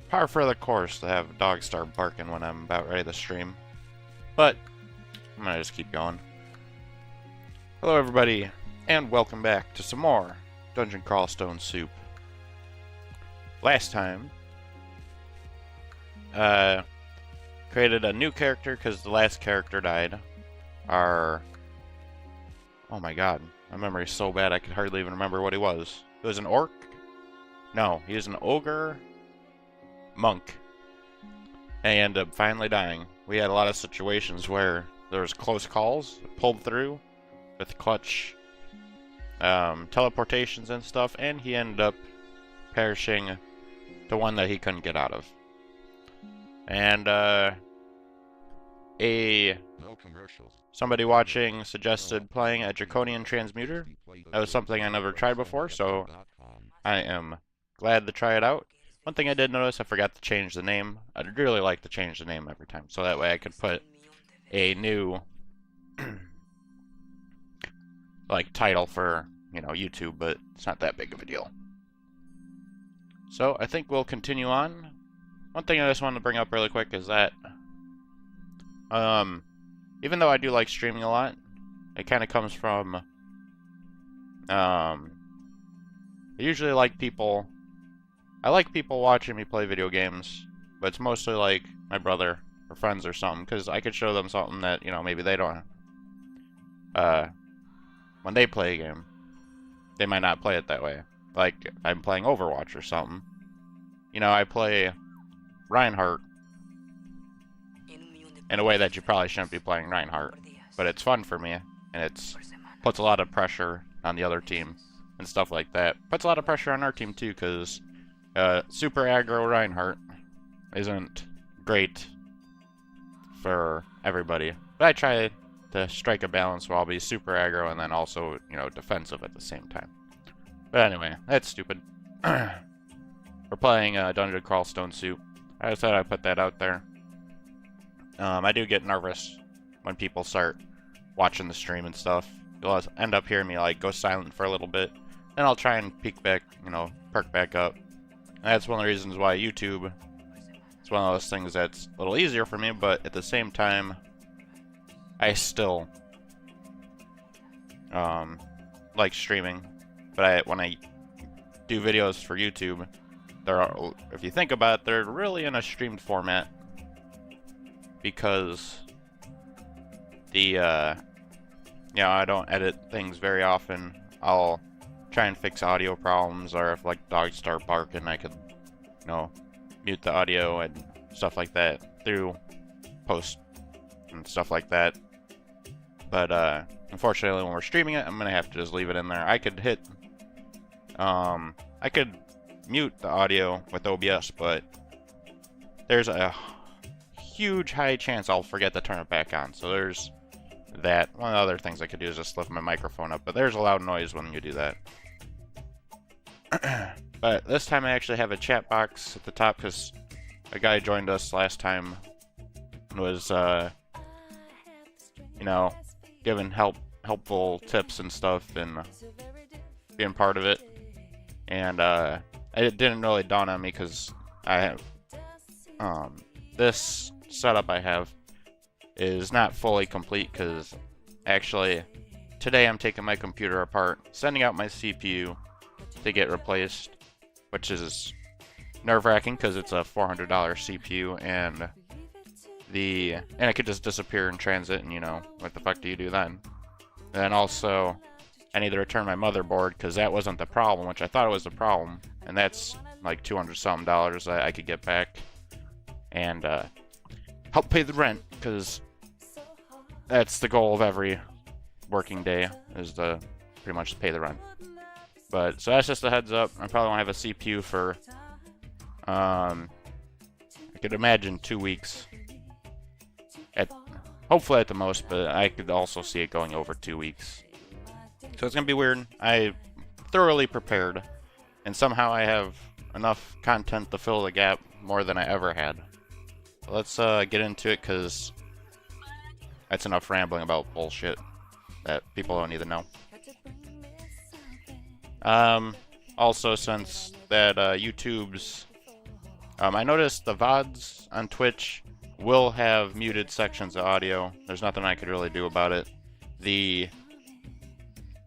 par for the course to have dogs start barking when I'm about ready to stream. But I'm gonna just keep going. Hello everybody, and welcome back to some more Dungeon Crawl Stone Soup. Last time, created a new character because the last character died. Oh my god, my memory's so bad I could hardly even remember what he was. It was an orc? No, he was an ogre monk. And he ended up finally dying. We had a lot of situations where there was close calls, pulled through with clutch teleportations and stuff, and he ended up perishing to one that he couldn't get out of. And somebody watching suggested playing a Draconian Transmuter. That was something I never tried before, so I am glad to try it out. One thing I did notice, I forgot to change the name. I'd really like to change the name every time, so that way I could put a new like title for, you know, YouTube, but it's not that big of a deal. So I think we'll continue on. One thing I just wanted to bring up really quick is that even though I do like streaming a lot, it kind of comes from I usually like people watching me play video games, but it's mostly like my brother or friends or something, because I could show them something that, you know, maybe they don't when they play a game, they might not play it that way. Like, I'm playing Overwatch or something. You know, I play Reinhardt in a way that you probably shouldn't be playing Reinhardt, but it's fun for me, and it puts a lot of pressure on the other team and stuff like that. Puts a lot of pressure on our team too, because super aggro Reinhardt isn't great for everybody. But I try to strike a balance where I'll be super aggro and then also, you know, defensive at the same time. But anyway, that's stupid. We're playing Dungeon Crawl Stone Soup. I just thought I'd put that out there. I do get nervous when people start watching the stream and stuff. You'll end up hearing me like go silent for a little bit, then I'll try and peek back, you know, perk back up. And that's one of the reasons why YouTube, it's one of those things that's a little easier for me, but at the same time, I still like streaming. But when I do videos for YouTube, if you think about it, they're really in a streamed format, because you know, I don't edit things very often. I'll try and fix audio problems, or if like dogs start barking, I could, you know, mute the audio and stuff like that through post and stuff like that. But unfortunately, when we're streaming it, I'm gonna have to just leave it in there. I could hit I could mute the audio with OBS, but there's a huge high chance I'll forget to turn it back on. So there's that. One of the other things I could do is just lift my microphone up, but there's a loud noise when you do that. But this time I actually have a chat box at the top, because a guy joined us last time and was you know, giving helpful tips and stuff and being part of it. And it didn't really dawn on me, because I have this setup I have is not fully complete, because actually today I'm taking my computer apart, sending out my CPU to get replaced, which is nerve-wracking because it's a $400 CPU, and it could just disappear in transit, and you know, what the fuck do you do then? And then also I need to return my motherboard, because that wasn't the problem, which I thought it was the problem, and that's like $200-something that I could get back and help pay the rent, because that's the goal of every working day, is to pretty much pay the rent. But so that's just a heads up. I probably won't have a CPU for I could imagine 2 weeks hopefully at the most, but I could also see it going over 2 weeks. So it's gonna be weird. I thoroughly prepared, and somehow I have enough content to fill the gap more than I ever had. So let's get into it, because that's enough rambling about bullshit that people don't need to know. Also, since that YouTube's I noticed the VODs on Twitch will have muted sections of audio. There's nothing I could really do about it.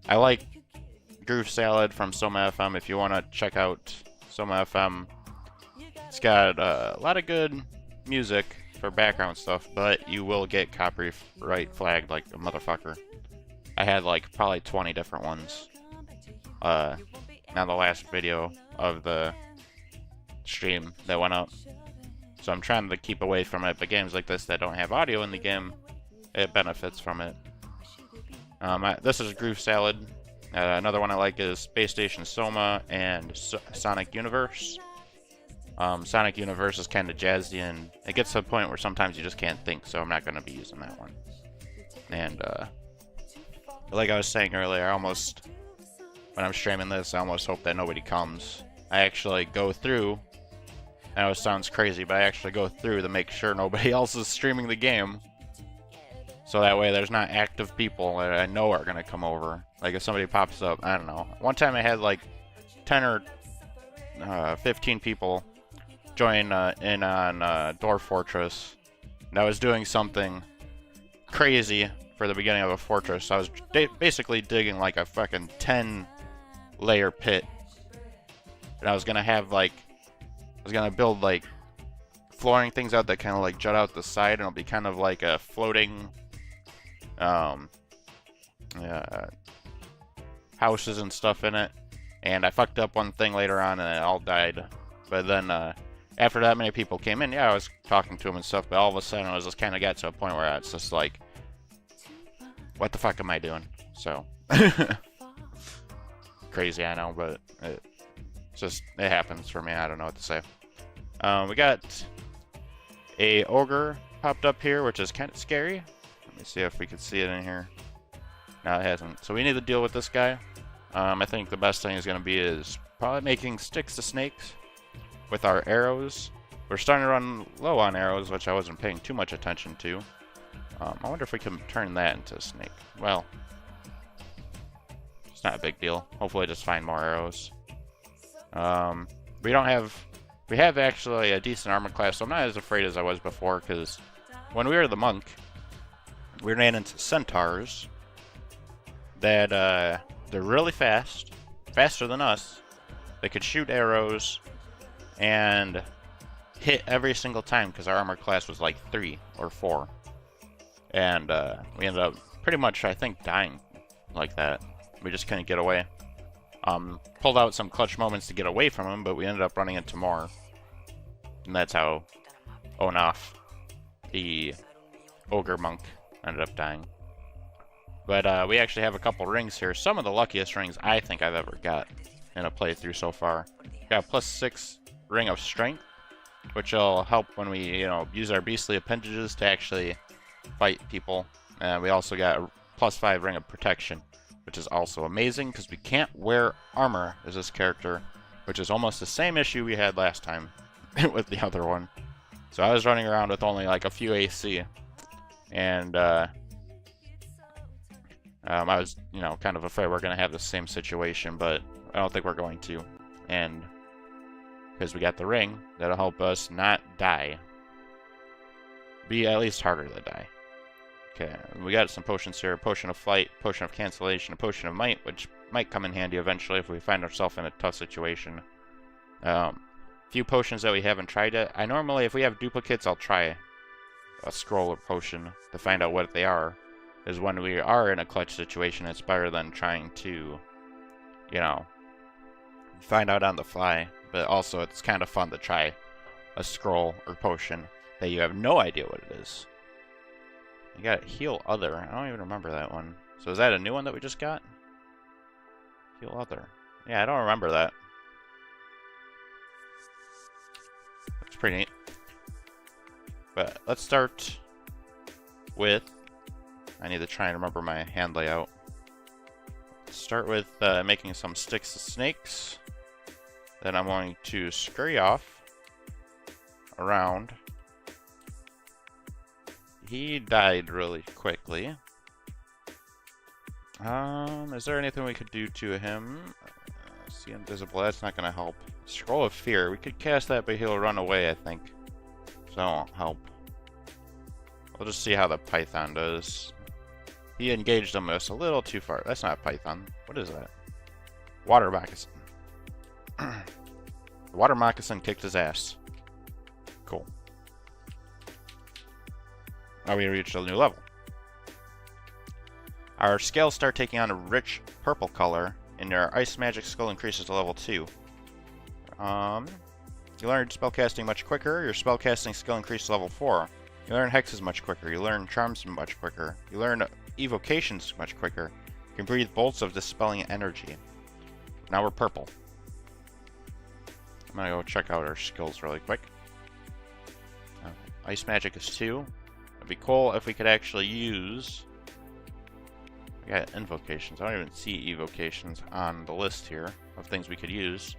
I like Groove Salad from Soma FM. If you want to check out Soma FM, it's got a lot of good music for background stuff, but you will get copyright flagged like a motherfucker. I had like probably 20 different ones on the last video of the stream that went up. So I'm trying to keep away from it, but games like this that don't have audio in the game, it benefits from it. This is Groove Salad. Another one I like is Space Station Soma and Sonic Universe. Sonic Universe is kind of jazzy, and it gets to a point where sometimes you just can't think, so I'm not going to be using that one. And like I was saying earlier, when I'm streaming this, I almost hope that nobody comes. I actually go through, I know it sounds crazy, but I actually go through to make sure nobody else is streaming the game. So that way there's not active people that I know are going to come over. Like if somebody pops up, I don't know. One time I had like 10 or 15 people join in on Dwarf Fortress. And I was doing something crazy for the beginning of a fortress. I was basically digging like a fucking 10-layer pit. And I was going to have like, build like flooring things out that kind of like jut out the side, and it'll be kind of like a floating houses and stuff in it. And I fucked up one thing later on and it all died. But then after that many people came in, yeah, I was talking to them and stuff, but all of a sudden it was just kind of got to a point where it's just like, what the fuck am I doing? So crazy, I know, but it happens for me. I don't know what to say. We got a ogre popped up here, which is kind of scary. Let me see if we can see it in here. No, it hasn't. So we need to deal with this guy. I think the best thing is going to be is probably making sticks to snakes with our arrows. We're starting to run low on arrows, which I wasn't paying too much attention to. I wonder if we can turn that into a snake. Well, it's not a big deal. Hopefully just find more arrows. We have actually a decent armor class, so I'm not as afraid as I was before, because when we were the monk, we ran into centaurs that they're really fast, faster than us. They could shoot arrows and hit every single time because our armor class was like 3 or 4. And we ended up pretty much, I think, dying like that. We just couldn't get away. Pulled out some clutch moments to get away from them, but we ended up running into more. And that's how Oenoff, the ogre monk, ended up dying. But we actually have a couple rings here. Some of the luckiest rings I think I've ever got in a playthrough so far. Got a +6 ring of strength, which will help when we, use our beastly appendages to actually fight people. And we also got a +5 ring of protection, which is also amazing because we can't wear armor as this character, which is almost the same issue we had last time with the other one. So I was running around with only like a few AC, and I was, kind of afraid we're going to have the same situation, but I don't think we're going to. And because we got the ring, that'll help us not die. Be at least harder to die. Okay, we got some potions here. Potion of Flight, Potion of Cancellation, a Potion of Might, which might come in handy eventually if we find ourselves in a tough situation. Few potions that we haven't tried yet. I normally, if we have duplicates, I'll try a scroll or potion to find out what they are. Is when we are in a clutch situation, it's better than trying to, find out on the fly. But also, it's kind of fun to try a scroll or potion that you have no idea what it is. You got Heal Other. I don't even remember that one. So is that a new one that we just got? Heal Other. Yeah, I don't remember that. That's pretty neat. But let's start with... I need to try and remember my hand layout. Start with making some sticks to snakes. Then I'm going to scurry off around. He died really quickly. Is there anything we could do to him? See invisible, that's not gonna help. Scroll of Fear, we could cast that, but he'll run away, I think. So that won't help. We'll just see how the Python does. He engaged him just a little too far. That's not Python. What is that? Water Moccasin. The Water Moccasin kicked his ass. Cool. Now we reached a new level. Our scales start taking on a rich purple color, and our ice magic skill increases to level 2. You learn spellcasting much quicker. Your spellcasting skill increases to level 4. You learn hexes much quicker. You learn charms much quicker. You learn evocations much quicker. You can breathe bolts of dispelling energy. Now we're purple. I'm gonna go check out our skills really quick. Ice magic is 2. It'd be cool if we could actually use... We got invocations. I don't even see evocations on the list here of things we could use.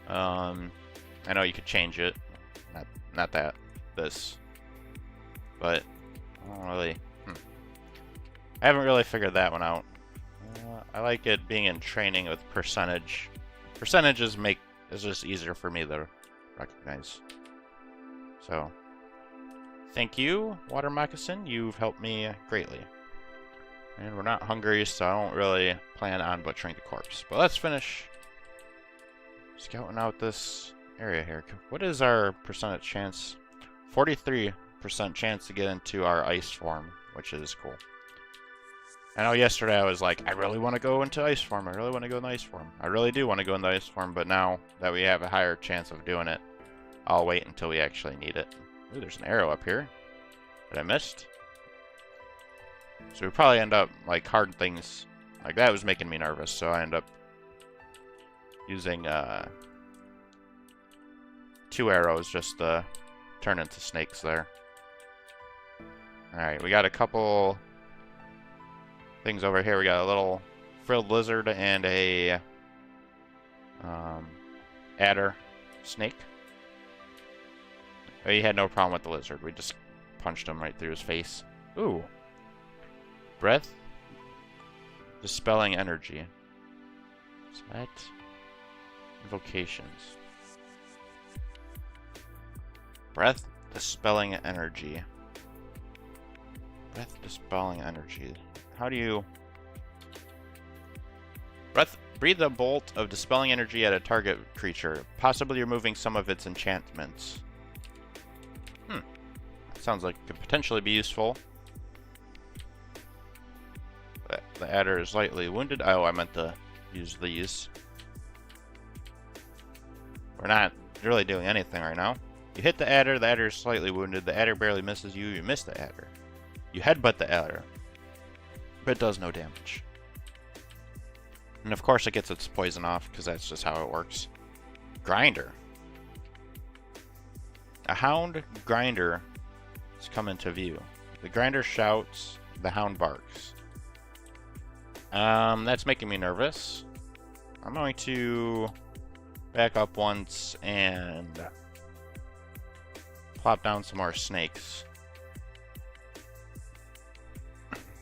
I know you could change it. Not that. This. But I don't really... I haven't really figured that one out. I like it being in training with percentage. Percentages is just easier for me to recognize. So, thank you, Water Moccasin. You've helped me greatly. And we're not hungry, so I don't really plan on butchering the corpse. But let's finish scouting out this area here. What is our percentage chance? 43% chance to get into our ice form, which is cool. I know yesterday I was like, I really want to go into ice form. I really want to go in the ice form. I really do want to go in the ice form, but now that we have a higher chance of doing it, I'll wait until we actually need it. Ooh, there's an arrow up here that I missed. So we probably end up, like, hard things. Like, that was making me nervous, so I end up using 2 arrows just to turn into snakes there. Alright, we got a couple things over here. We got a little frilled lizard and a adder snake. He had no problem with the lizard. We just punched him right through his face. Ooh. Breath. Dispelling energy. What's that? Invocations. Breath. Dispelling energy. Breath. Dispelling energy. How do you... Breathe a bolt of dispelling energy at a target creature, possibly removing some of its enchantments. Sounds like it could potentially be useful. The adder is lightly wounded. Oh, I meant to use these. We're not really doing anything right now. You hit the adder is slightly wounded. The adder barely misses you. You miss the adder. You headbutt the adder, but it does no damage. And of course it gets its poison off, because that's just how it works. Grinder. A hound grinder has come into view. The grinder shouts, the hound barks. That's making me nervous. I'm going to back up once and plop down some more snakes.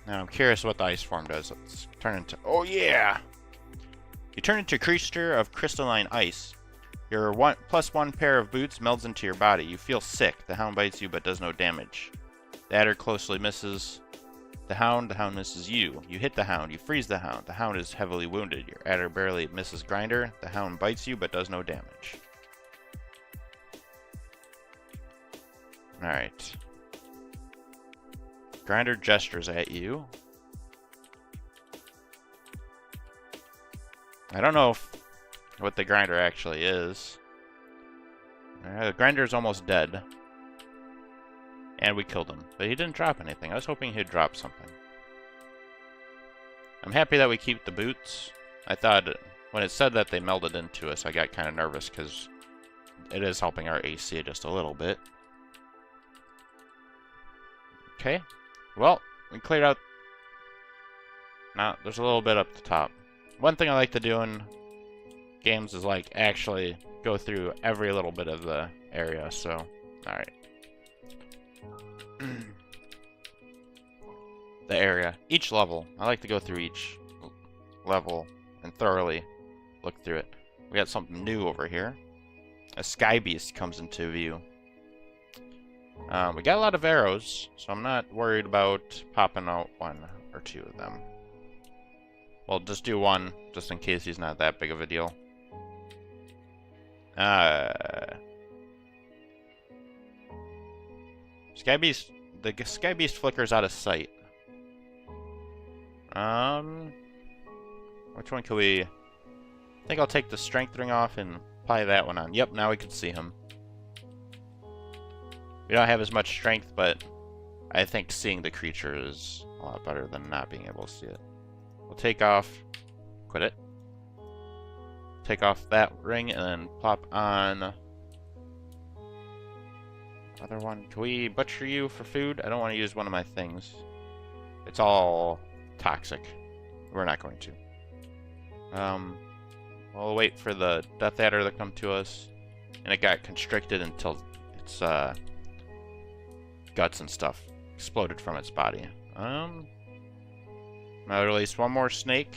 Now I'm curious what the ice form does. Let's turn into... Oh yeah! You turn into a creature of crystalline ice. Your +1 pair of boots melds into your body. You feel sick. The hound bites you but does no damage. The adder closely misses the hound misses you. You hit the hound. You freeze the hound. The hound is heavily wounded. Your adder barely misses grinder. The hound bites you but does no damage. Alright. Grinder gestures at you. I don't know what the grinder actually is. The grinder's almost dead. And we killed him. But he didn't drop anything. I was hoping he'd drop something. I'm happy that we keep the boots. I thought when it said that they melded into us, I got kind of nervous because it is helping our AC just a little bit. Okay. Well, we cleared out... Now, there's a little bit up the top. One thing I like to do in games is, like, actually go through every little bit of the area, so... Alright. The area. Each level. I like to go through each level and thoroughly look through it. We got something new over here. A sky beast comes into view. We got a lot of arrows, so I'm not worried about popping out 1 or 2 of them. We'll just do 1, just in case he's not that big of a deal. Sky Beast, the Sky Beast flickers out of sight. Which one can we... I think I'll take the strength ring off and apply that one on. Yep, now we can see him. We don't have as much strength, but I think seeing the creature is a lot better than not being able to see it. We'll take off... Quit it. Take off that ring and then plop on... Other one. Can we butcher you for food? I don't want to use one of my things. It's all toxic. We're not going to. We'll wait for the Death Adder to come to us. And it got constricted until its guts and stuff exploded from its body. I'll release one more snake.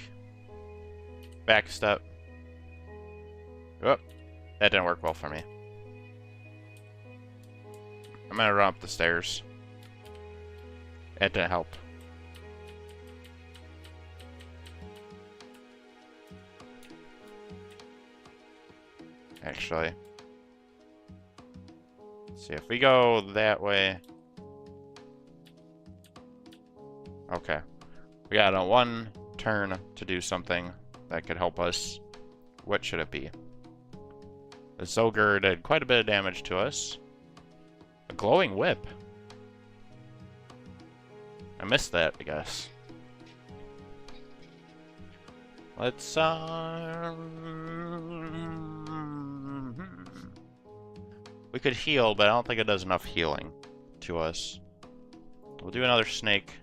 Back step. Oh, that didn't work well for me. I'm gonna run up the stairs. That didn't help. Actually. Let's see, if we go that way... Okay. We got a 1 turn to do something that could help us. What should it be? The Zogre did quite a bit of damage to us. A glowing whip. I missed that, I guess. Let's, we could heal, but I don't think it does enough healing to us. We'll do another snake.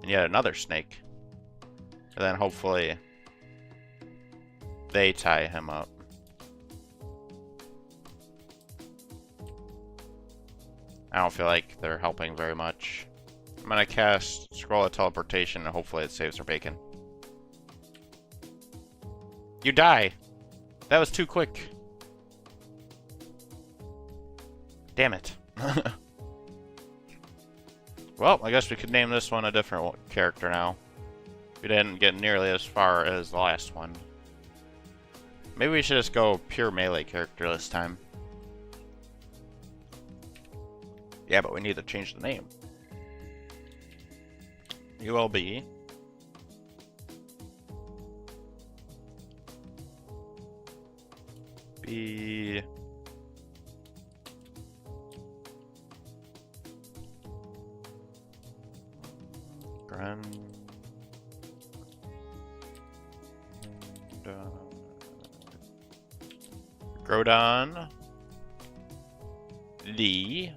And yet another snake. And then hopefully they tie him up. I don't feel like they're helping very much. I'm gonna cast Scroll of Teleportation and hopefully it saves our bacon. You die! That was too quick. Damn it. Well, I guess we could name this one a different character now. We didn't get nearly as far as the last one. Maybe we should just go pure melee character this time. Yeah, but we need to change the name. You will be... Grodon Lee.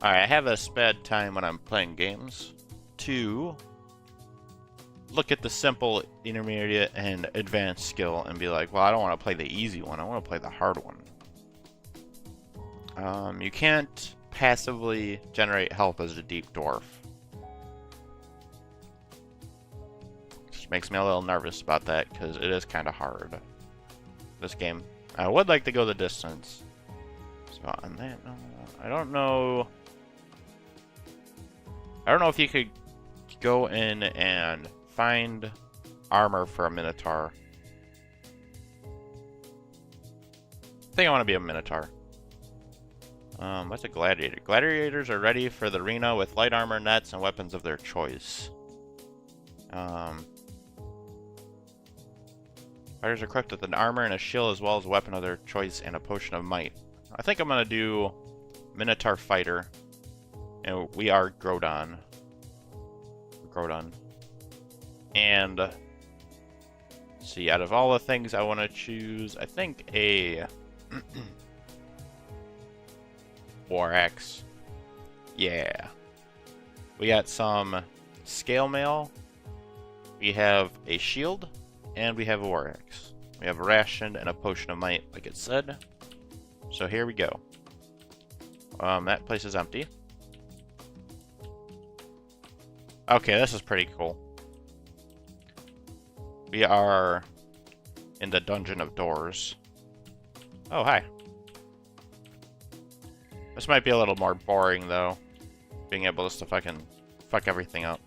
Alright, I have a sped time when I'm playing games to look at the simple, intermediate, and advanced skill and be like, well, I don't want to play the easy one, I want to play the hard one. You can't passively generate health as a deep dwarf. Which makes me a little nervous about that, because it is kind of hard. This game. I would like to go the distance. So on that, I don't know. I don't know if you could go in and find armor for a Minotaur. I think I want to be a Minotaur. What's a gladiator? Gladiators are ready for the arena with light armor, nets, and weapons of their choice. Fighters are equipped with an armor and a shield as well as a weapon of their choice and a potion of might. I think I'm gonna do Minotaur Fighter. And we are Grodon. And see, out of all the things I want to choose, I think a War Axe. Yeah. We got some scale mail. We have a shield. And we have a War Axe. We have a ration and a potion of might, like it said. So here we go. That place is empty. Okay, this is pretty cool. We are in the Dungeon of Doors. Oh, hi. This might be a little more boring, though. Being able just to fucking fuck everything up.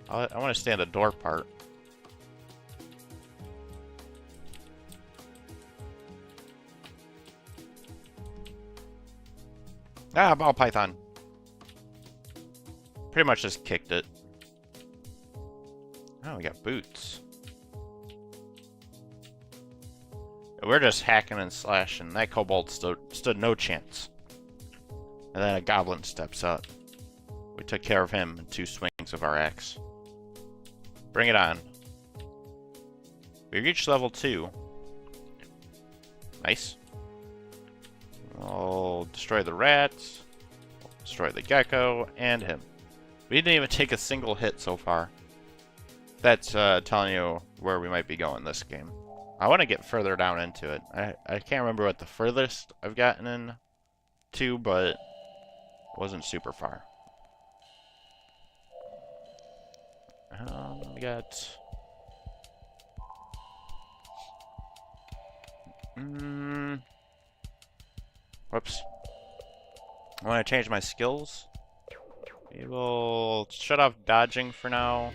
I want to stay in the door part. Ah, ball python. Pretty much just kicked it. Oh, we got boots. We're just hacking and slashing. That kobold stood no chance. And then a goblin steps up. We took care of him in 2 swings of our axe. Bring it on. We reached level 2. Nice. We'll destroy the rats. Destroy the gecko. And him. We didn't even take a single hit so far. That's telling you where we might be going this game. I want to get further down into it. I can't remember what the furthest I've gotten in to, but it wasn't super far. We got... Whoops. I want to change my skills. We will shut off dodging for now.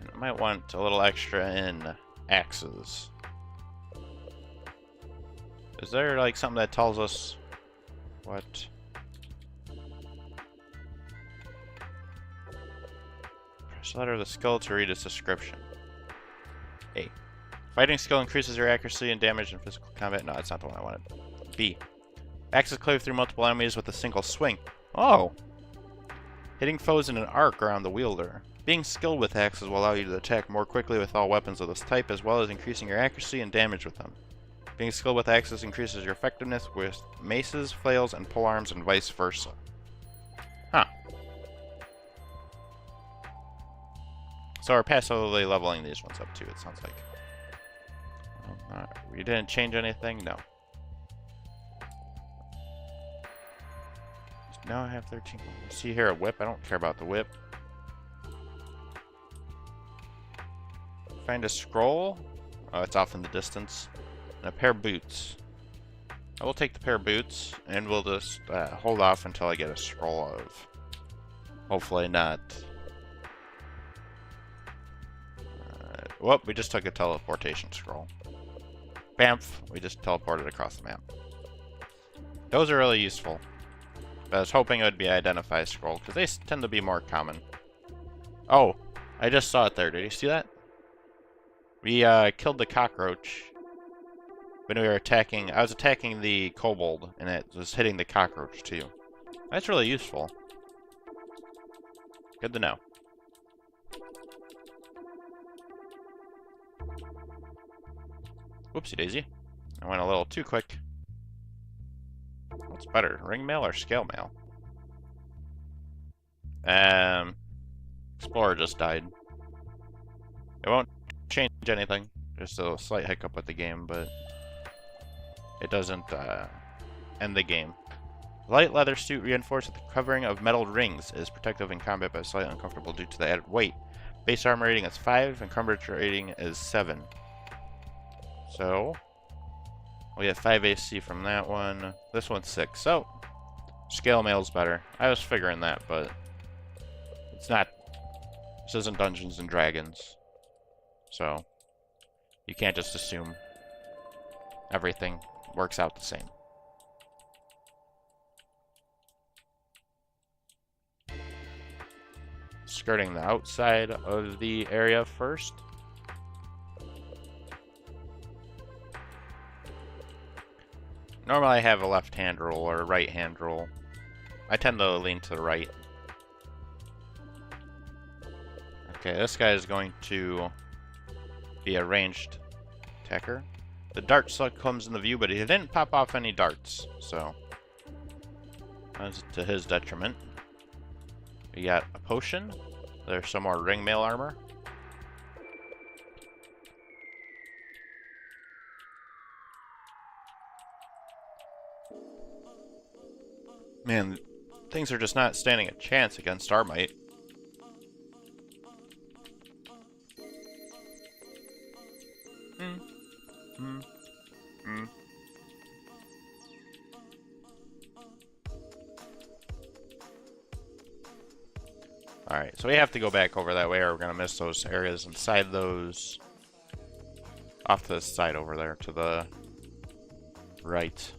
And I might want a little extra in axes. Is there like something that tells us what? Press letter of the skill to read its description. A. Fighting skill increases your accuracy and damage in physical combat. No, that's not the one I wanted. B. Axes cleave through multiple enemies with a single swing. Oh! Hitting foes in an arc around the wielder. Being skilled with axes will allow you to attack more quickly with all weapons of this type, as well as increasing your accuracy and damage with them. Being skilled with axes increases your effectiveness with maces, flails, and polearms, and vice versa. Huh. So we're passively leveling these ones up too, it sounds like. We didn't change anything? No. Now I have 13. See here a whip? I don't care about the whip. Find a scroll. Oh, it's off in the distance. And a pair of boots. I will take the pair of boots, and we'll just hold off until I get a scroll of. Hopefully not. Whoop, we just took a teleportation scroll. Bamf, we just teleported across the map. Those are really useful. I was hoping it would be identify scroll, because they tend to be more common. Oh, I just saw it there. Did you see that? We killed the cockroach when we were attacking. I was attacking the kobold, and it was hitting the cockroach too. That's really useful. Good to know. Whoopsie daisy. I went a little too quick. What's better, ring mail or scale mail? Explorer just died. It won't change anything. Just a slight hiccup with the game, but it doesn't end the game. Light leather suit reinforced with the covering of metal rings is protective in combat but slightly uncomfortable due to the added weight. Base armor rating is 5 and combat rating is 7. So we have 5 AC from that one. This one's 6. So scale mail's better. I was figuring that, but it's not. This isn't Dungeons and Dragons. So you can't just assume everything works out the same. Skirting the outside of the area first. Normally I have a left-hand roll or a right-hand roll. I tend to lean to the right. Okay, this guy is going to be a ranged attacker. The dart slug comes in the view, but he didn't pop off any darts, so that's to his detriment. We got a potion. There's some more ring mail armor. Man, things are just not standing a chance against our might. Alright, so we have to go back over that way or we're gonna miss those areas inside those. Off to the side over there, to the right.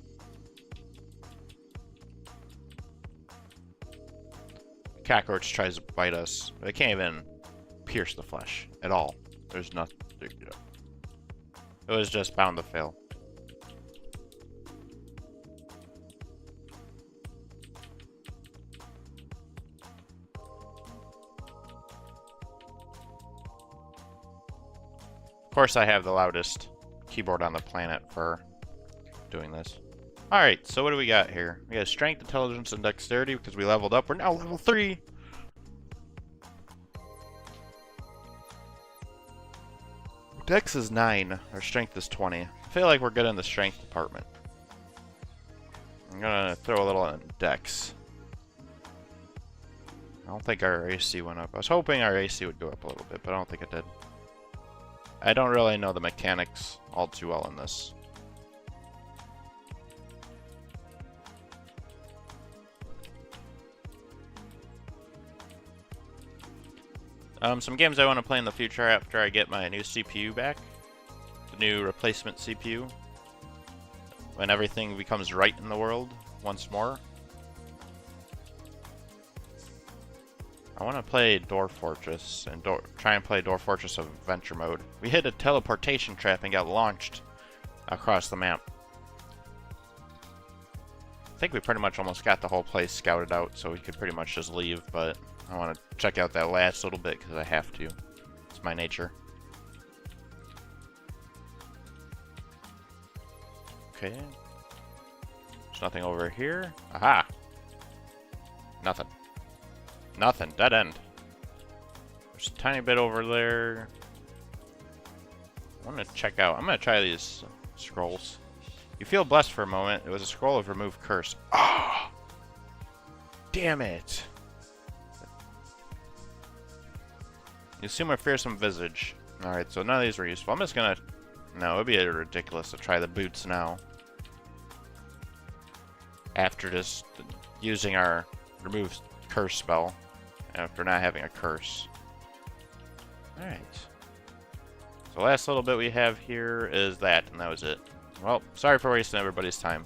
Cockroach tries to bite us, but it can't even pierce the flesh at all. There's nothing. It was just bound to fail. Of course, I have the loudest keyboard on the planet for doing this. Alright, so what do we got here? We got strength, intelligence, and dexterity because we leveled up. We're now level 3! Dex is 9. Our strength is 20. I feel like we're good in the strength department. I'm gonna throw a little in Dex. I don't think our AC went up. I was hoping our AC would go up a little bit, but I don't think it did. I don't really know the mechanics all too well in this. Some games I want to play in the future after I get my new CPU back. The new replacement CPU. When everything becomes right in the world once more. I want to play Door Fortress and try and play Door Fortress Adventure Mode. We hit a teleportation trap and got launched across the map. I think we pretty much almost got the whole place scouted out, so we could pretty much just leave, but I want to check out that last little bit because I have to. It's my nature. Okay. There's nothing over here. Aha! Nothing. Nothing. Dead end. There's a tiny bit over there. I want to check out. I'm going to try these scrolls. You feel blessed for a moment. It was a scroll of remove curse. Ah! Oh! Damn it! You assume a fearsome visage. Alright, so none of these were useful. I'm just gonna... No, it would be ridiculous to try the boots now. After just using our remove curse spell. After not having a curse. Alright. So the last little bit we have here is that, and that was it. Well, sorry for wasting everybody's time.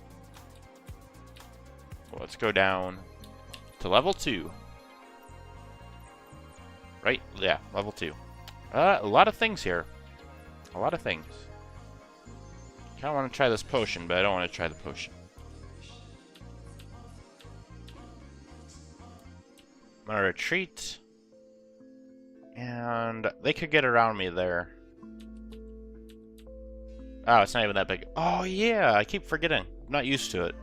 Well, let's go down to level 2. Right? Yeah, level 2. A lot of things here. A lot of things. Kinda want to try this potion, but I don't want to try the potion. I'm gonna retreat. And they could get around me there. Oh, it's not even that big. Oh, yeah, I keep forgetting. I'm not used to it.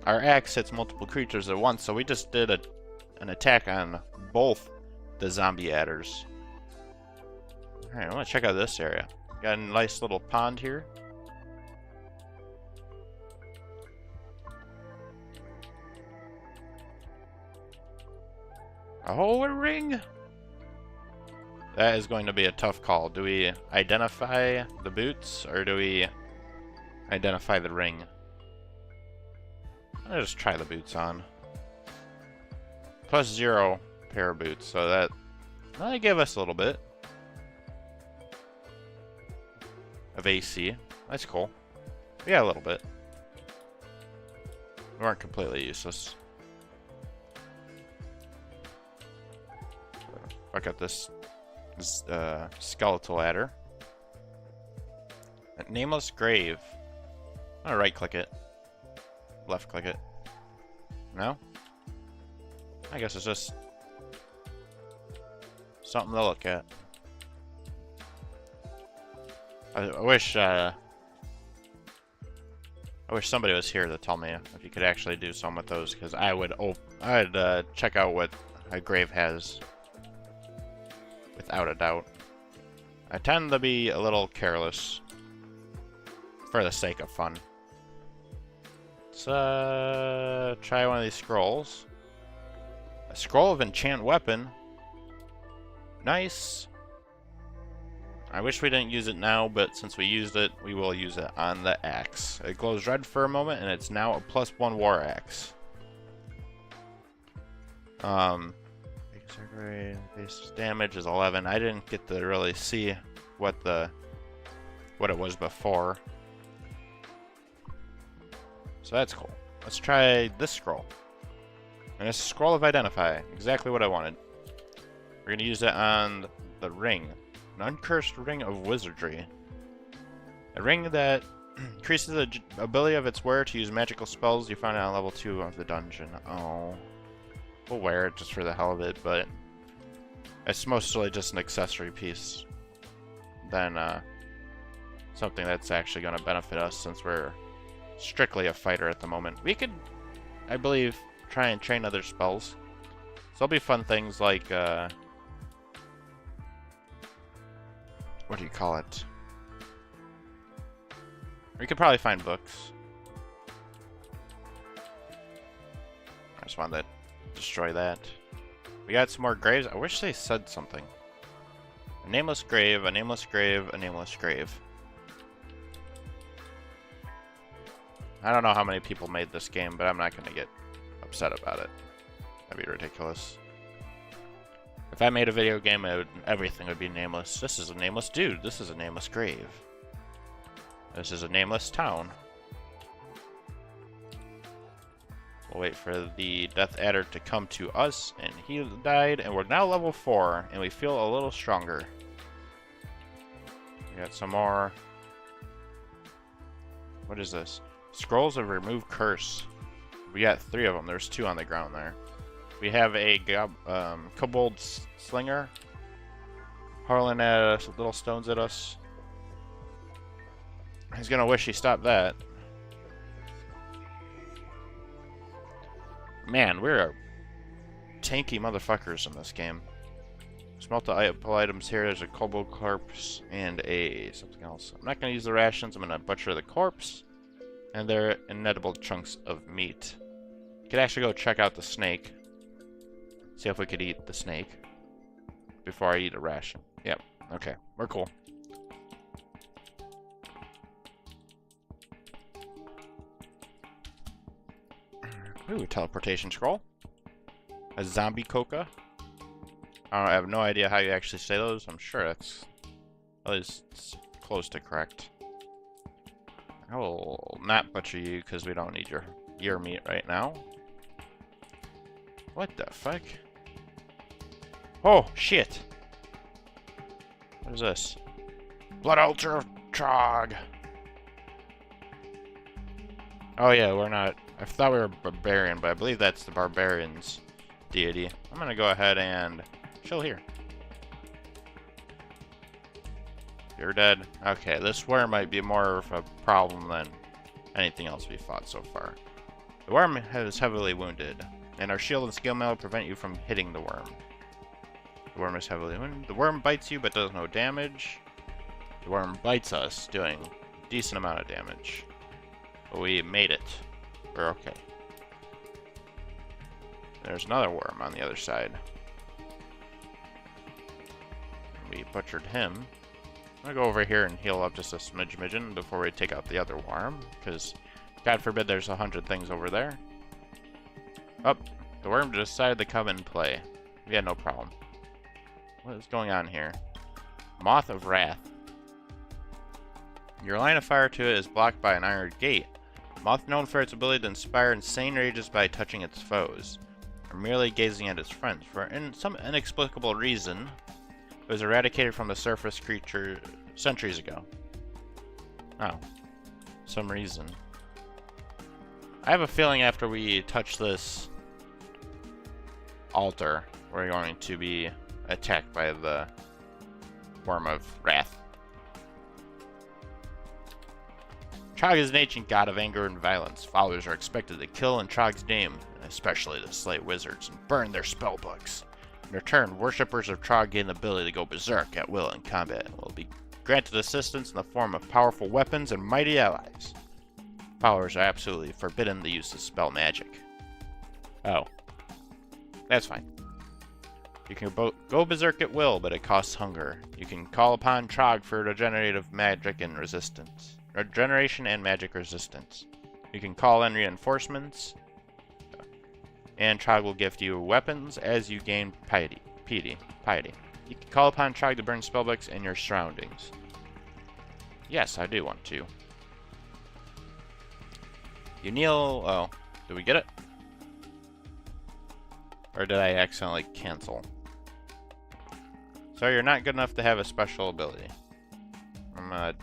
Our axe hits multiple creatures at once, so we just did an attack on both the zombie adders. Alright, I want to check out this area. Got a nice little pond here. Oh, a ring! That is going to be a tough call. Do we identify the boots, or do we identify the ring? I'll just try the boots on. +0 pair of boots, so that might give us a little bit of AC. That's cool. Yeah, a little bit. We weren't completely useless. Look at this skeletal adder. A nameless grave. I'm gonna right click it. Left click it. No? I guess it's just something to look at. I wish somebody was here to tell me if you could actually do some with those, because I'd check out what a grave has. Without a doubt. I tend to be a little careless for the sake of fun. Let's try one of these scrolls. A scroll of enchant weapon. Nice. I wish we didn't use it now, but since we used it, we will use it on the axe. It glows red for a moment, and it's now a +1 war axe. Base damage is 11. I didn't get to really see what it was before. So that's cool. Let's try this scroll. And it's a scroll of identify. Exactly what I wanted. We're gonna use it on the ring. An uncursed ring of wizardry. A ring that increases the ability of its wearer to use magical spells you find on level 2 of the dungeon. Oh. We'll wear it just for the hell of it, but it's mostly just an accessory piece than something that's actually going to benefit us since we're strictly a fighter at the moment. We could, I believe, try and train other spells. So there'll be fun things like, what do you call it? We could probably find books. I just wanted to destroy that. We got some more graves. I wish they said something. A nameless grave, a nameless grave, a nameless grave. I don't know how many people made this game, but I'm not going to get upset about it. That'd be ridiculous. If I made a video game, everything would be nameless. This is a nameless dude. This is a nameless grave. This is a nameless town. We'll wait for the Death Adder to come to us, and he died, and we're now level 4, and we feel a little stronger. We got some more. What is this? Scrolls of Remove Curse. We got 3 of them. There's 2 on the ground there. We have a Kobold Slinger hurling little stones at us. He's gonna wish he stopped that. Man, we're tanky motherfuckers in this game. Smelt the items here. There's a kobold corpse and a something else. I'm not going to use the rations. I'm going to butcher the corpse. And they're inedible chunks of meat. Could actually go check out the snake. See if we could eat the snake before I eat a ration. Yep. Okay. We're cool. Ooh, teleportation scroll. A zombie coca. I have no idea how you actually say those. I'm sure that's at least close to correct. I will not butcher you because we don't need your meat right now. What the fuck? Oh, shit. What is this? Blood altar of Trog. Oh yeah, we're not... I thought we were barbarian, but I believe that's the barbarian's deity. I'm gonna go ahead and chill here. You're dead. Okay, this worm might be more of a problem than anything else we fought so far. The worm is heavily wounded, and our shield and skill mail prevent you from hitting the worm. The worm is heavily wounded. The worm bites you but does no damage. The worm bites us, doing a decent amount of damage. But we made it. We're okay. There's another worm on the other side. We butchered him. I'm gonna go over here and heal up just a smidgen before we take out the other worm, because God forbid there's 100 things over there. Oh, the worm decided to come and play. We had no problem. What is going on here? Moth of Wrath. Your line of fire to it is blocked by an iron gate. Moth, known for its ability to inspire insane rages by touching its foes, or merely gazing at its friends. For some inexplicable reason, it was eradicated from the surface creature centuries ago. Oh. Some reason. I have a feeling after we touch this altar, we're going to be attacked by the Worm of Wrath. Trog is an ancient god of anger and violence. Followers are expected to kill in Trog's name, especially to slay wizards and burn their spellbooks. In return, worshippers of Trog gain the ability to go berserk at will in combat and will be granted assistance in the form of powerful weapons and mighty allies. Followers are absolutely forbidden the use of spell magic. Oh. That's fine. You can go berserk at will, but it costs hunger. You can call upon Trog for regenerative magic and resistance. Regeneration and magic resistance. You can call in reinforcements, and Trog will gift you weapons as you gain piety. You can call upon Trog to burn spellbooks in your surroundings. Yes, I do want to. You kneel... Oh, did we get it? Or did I accidentally cancel? So you're not good enough to have a special ability. I'm gonna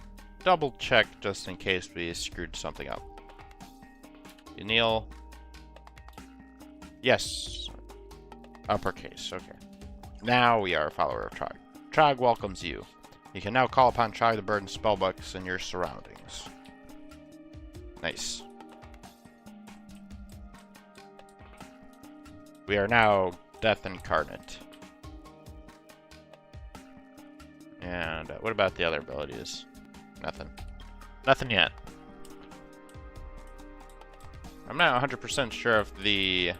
double check just in case we screwed something up. You kneel. Yes. Uppercase, okay. Now we are a follower of Trog. Trog welcomes you. You can now call upon Trog to burn spellbooks in your surroundings. Nice. We are now Death Incarnate. And what about the other abilities? Nothing. Nothing yet. I'm not 100% sure if the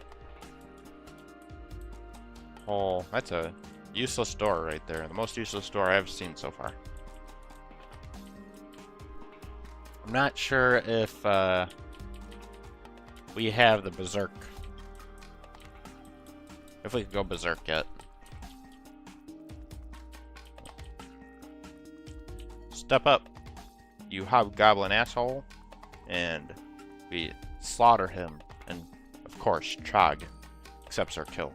whole... That's a useless door right there. The most useless door I've seen so far. I'm not sure if we have the berserk. If we can go berserk yet. Step up, you hobgoblin asshole, and we slaughter him, and of course Trog accepts our kill.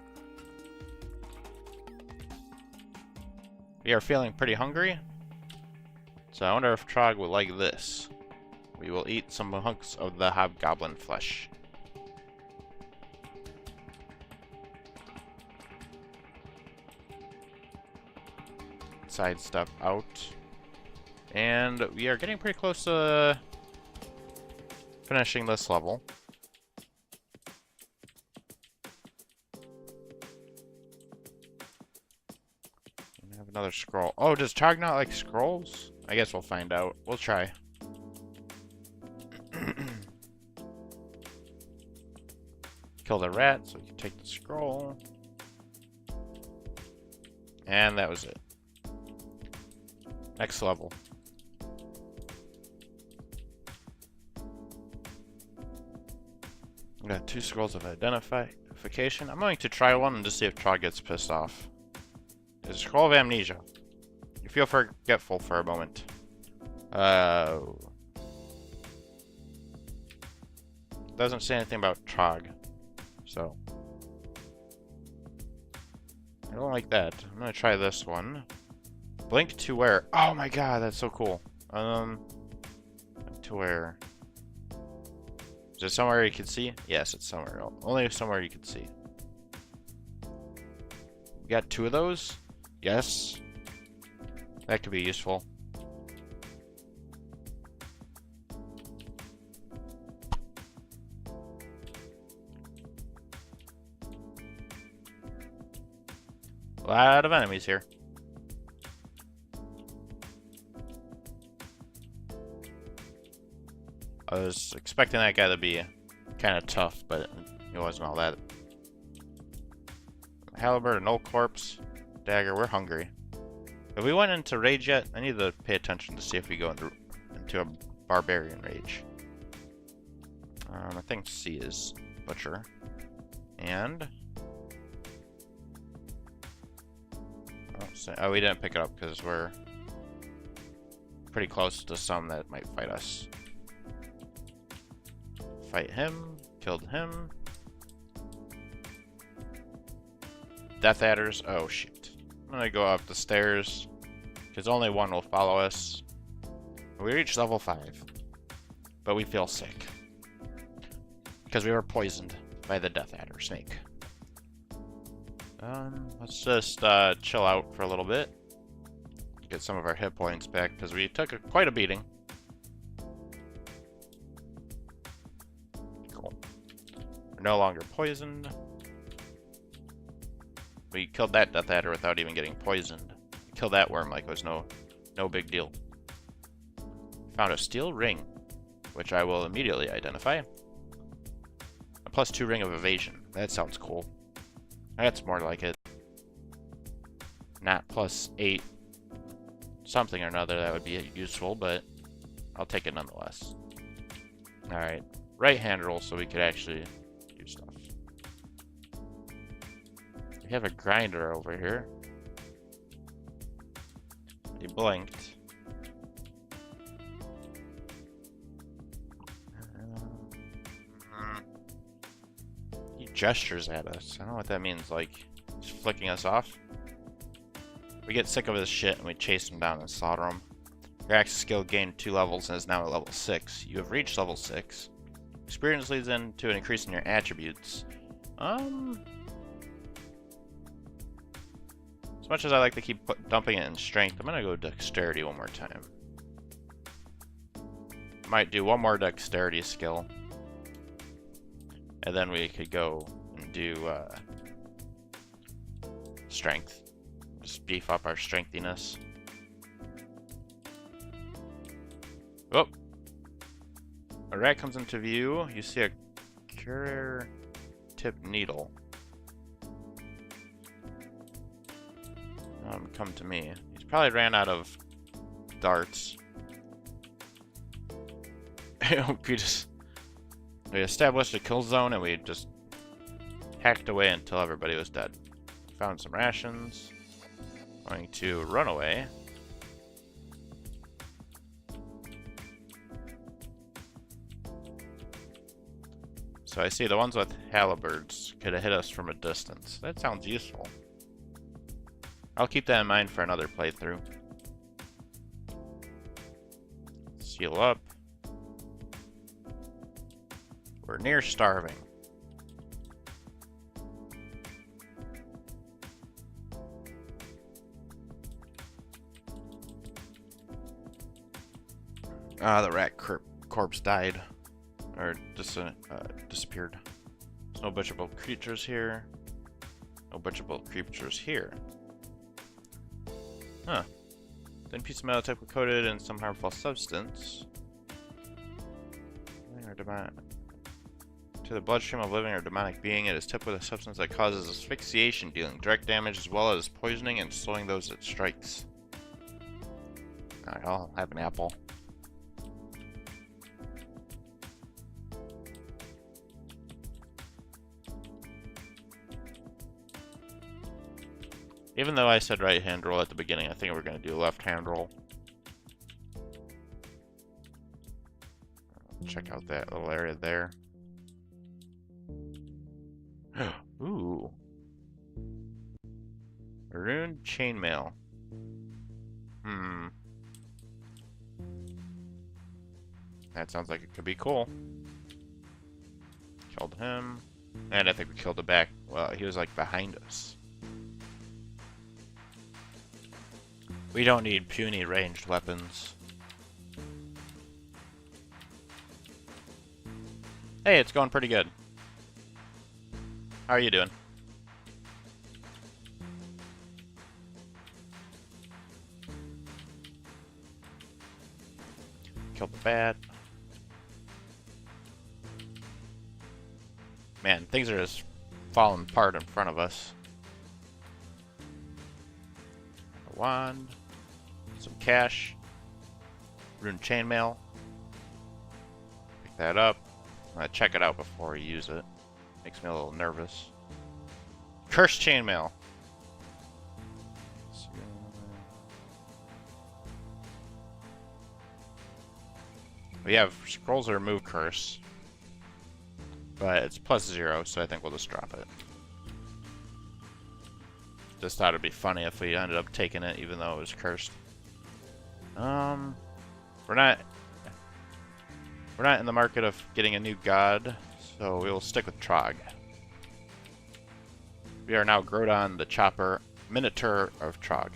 We are feeling pretty hungry, so I wonder if Trog will like this. We will eat some hunks of the hobgoblin flesh. Sidestep out. And we are getting pretty close to finishing this level. We have another scroll. Oh, does Trog not like scrolls? I guess we'll find out. We'll try. Kill the rat so we can take the scroll. And that was it. Next level. We got 2 scrolls of identification. I'm going to try one and just see if Trog gets pissed off. There's a scroll of amnesia. You feel forgetful for a moment. Doesn't say anything about Trog. So. I don't like that. I'm gonna try this one. Blink to where? Oh my god, that's so cool. To where? Is it somewhere you can see? Yes, it's somewhere. Only somewhere you can see. We got 2 of those? Yes. That could be useful. A lot of enemies here. I was expecting that guy to be kind of tough, but he wasn't all that. Halberd, an old corpse, dagger. We're hungry. If we went into rage yet, I need to pay attention to see if we go into a barbarian rage. I think C is butcher, and oh, we didn't pick it up because we're pretty close to some that might fight us. Fight him, killed him. Death Adders, oh shoot. I'm gonna go up the stairs, because only one will follow us. We reached level 5, but we feel sick. Because we were poisoned by the Death Adder snake. Let's just chill out for a little bit. Get some of our hit points back, because we took quite a beating. No longer poisoned. We killed that Death Adder without even getting poisoned. We killed that worm like it was no big deal. Found a steel ring, which I will immediately identify. A +2 ring of evasion. That sounds cool. That's more like it. not +8 something or another, that would be useful, but I'll take it nonetheless. Alright, right hand roll so we could actually do stuff. We have a grinder over here. He blinked. He gestures at us. I don't know what that means, like, he's flicking us off. We get sick of his shit and we chase him down and slaughter him. Your axe skill gained 2 levels and is now at level 6. You have reached level 6. Experience leads into an increase in your attributes. As much as I like to keep dumping it in strength, I'm gonna go dexterity one more time. Might do one more dexterity skill. And then we could go and do strength. Just beef up our strengthiness. Oh! A rat comes into view. You see a courier tip needle. Come to me. He's probably ran out of darts. We established a kill zone and we just hacked away until everybody was dead. Found some rations. Going to run away. So I see the ones with halberds could have hit us from a distance. That sounds useful. I'll keep that in mind for another playthrough. Seal up. We're near starving. Ah, the rat corpse died. Or disappeared. There's no butcherable creatures here. No butcherable creatures here. Huh. Then piece of metal type coated in some harmful substance. To the bloodstream of living or demonic being, it is tipped with a substance that causes asphyxiation, dealing direct damage as well as poisoning and slowing those it strikes. Alright, I'll have an apple. Even though I said right hand roll at the beginning, I think we're going to do left hand roll. Check out that little area there. Ooh. Maroon chainmail. That sounds like it could be cool. Killed him. And I think we killed the back. Well, he was like behind us. We don't need puny ranged weapons. Hey, it's going pretty good. How are you doing? Killed the bat. Man, things are just falling apart in front of us. A wand. Some cash. Rune chainmail. Pick that up. I'm gonna check it out before we use it. Makes me a little nervous. Cursed chainmail. We have scrolls that remove curse. But it's +0, so I think we'll just drop it. Just thought it'd be funny if we ended up taking it even though it was cursed. We're not in the market of getting a new god, so we will stick with Trog. We are now Grodon the Chopper, Minotaur of Trog.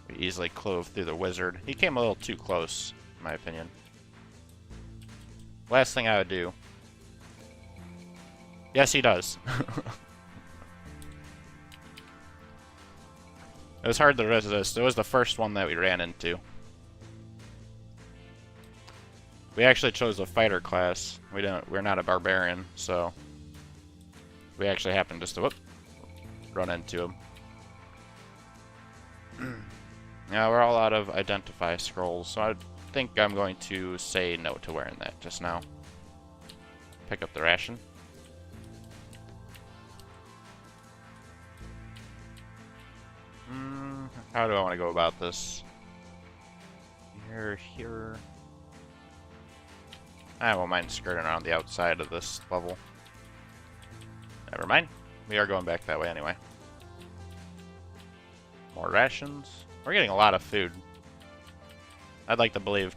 We easily clove through the wizard. He came a little too close, in my opinion. Last thing I would do. Yes, he does. It was hard to resist. It was the first one that we ran into. We actually chose a fighter class. We're not a barbarian, so We actually happened just to run into him. Now we're all out of identify scrolls, so I think I'm going to say no to wearing that just now. Pick up the ration. How do I want to go about this? Here. I won't mind skirting around the outside of this level. Never mind. We are going back that way anyway. More rations. We're getting a lot of food. I'd like to believe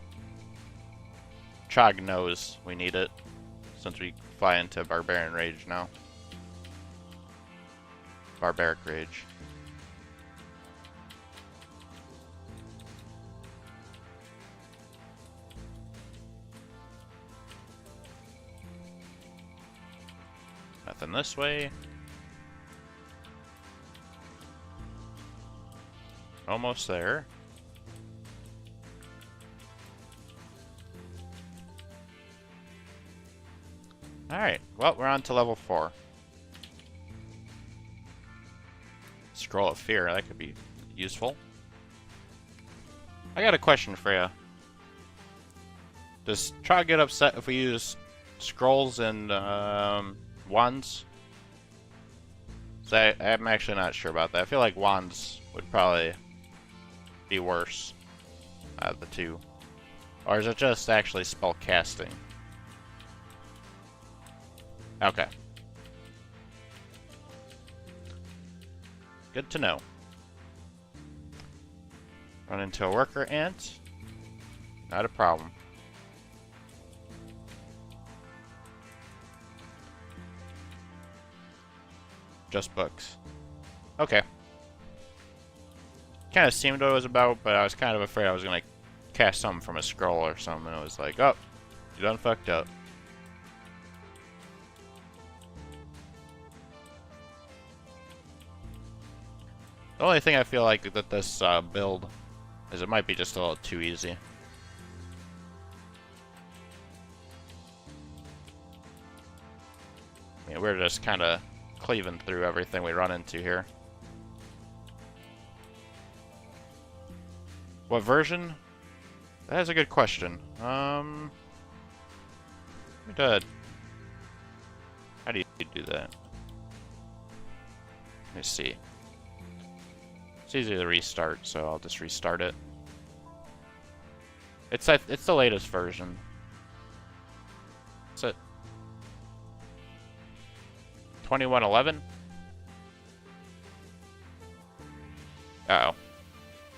Chog knows we need it, since we fly into Barbarian Rage now. Barbaric Rage. Nothing this way. Almost there. Alright, well, we're on to level 4. Scroll of Fear, that could be useful. I got a question for you. Does Trog get upset if we use scrolls and wands? So I'm actually not sure about that. I feel like wands would probably be worse out of the two. Or is it just actually spell casting? Okay. Good to know. Run into a worker ant. Not a problem. Just books. Okay. Kind of seemed what it was about, but I was kind of afraid I was going to cast something from a scroll or something. And it was like, oh, you done fucked up. The only thing I feel like that this build is it might be just a little too easy. I mean, we're just kind of cleaving through everything we run into here. What version? That is a good question. How do you do that? Let me see. It's easy to restart, so I'll just restart it. It's the latest version. What's it? 2111? Uh-oh.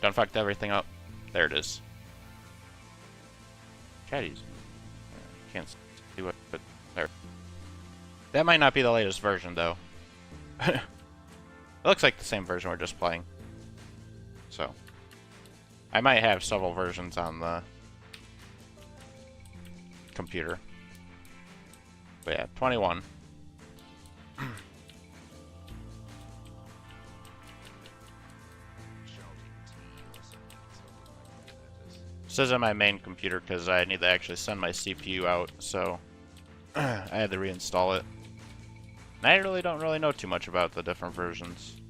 Done fucked everything up. There it is. Chatties. Can't see what, but there. That might not be the latest version, though. It looks like the same version we're just playing. So, I might have several versions on the computer. But yeah, 21. This isn't my main computer because I need to actually send my CPU out, so I had to reinstall it. And I really don't know too much about the different versions.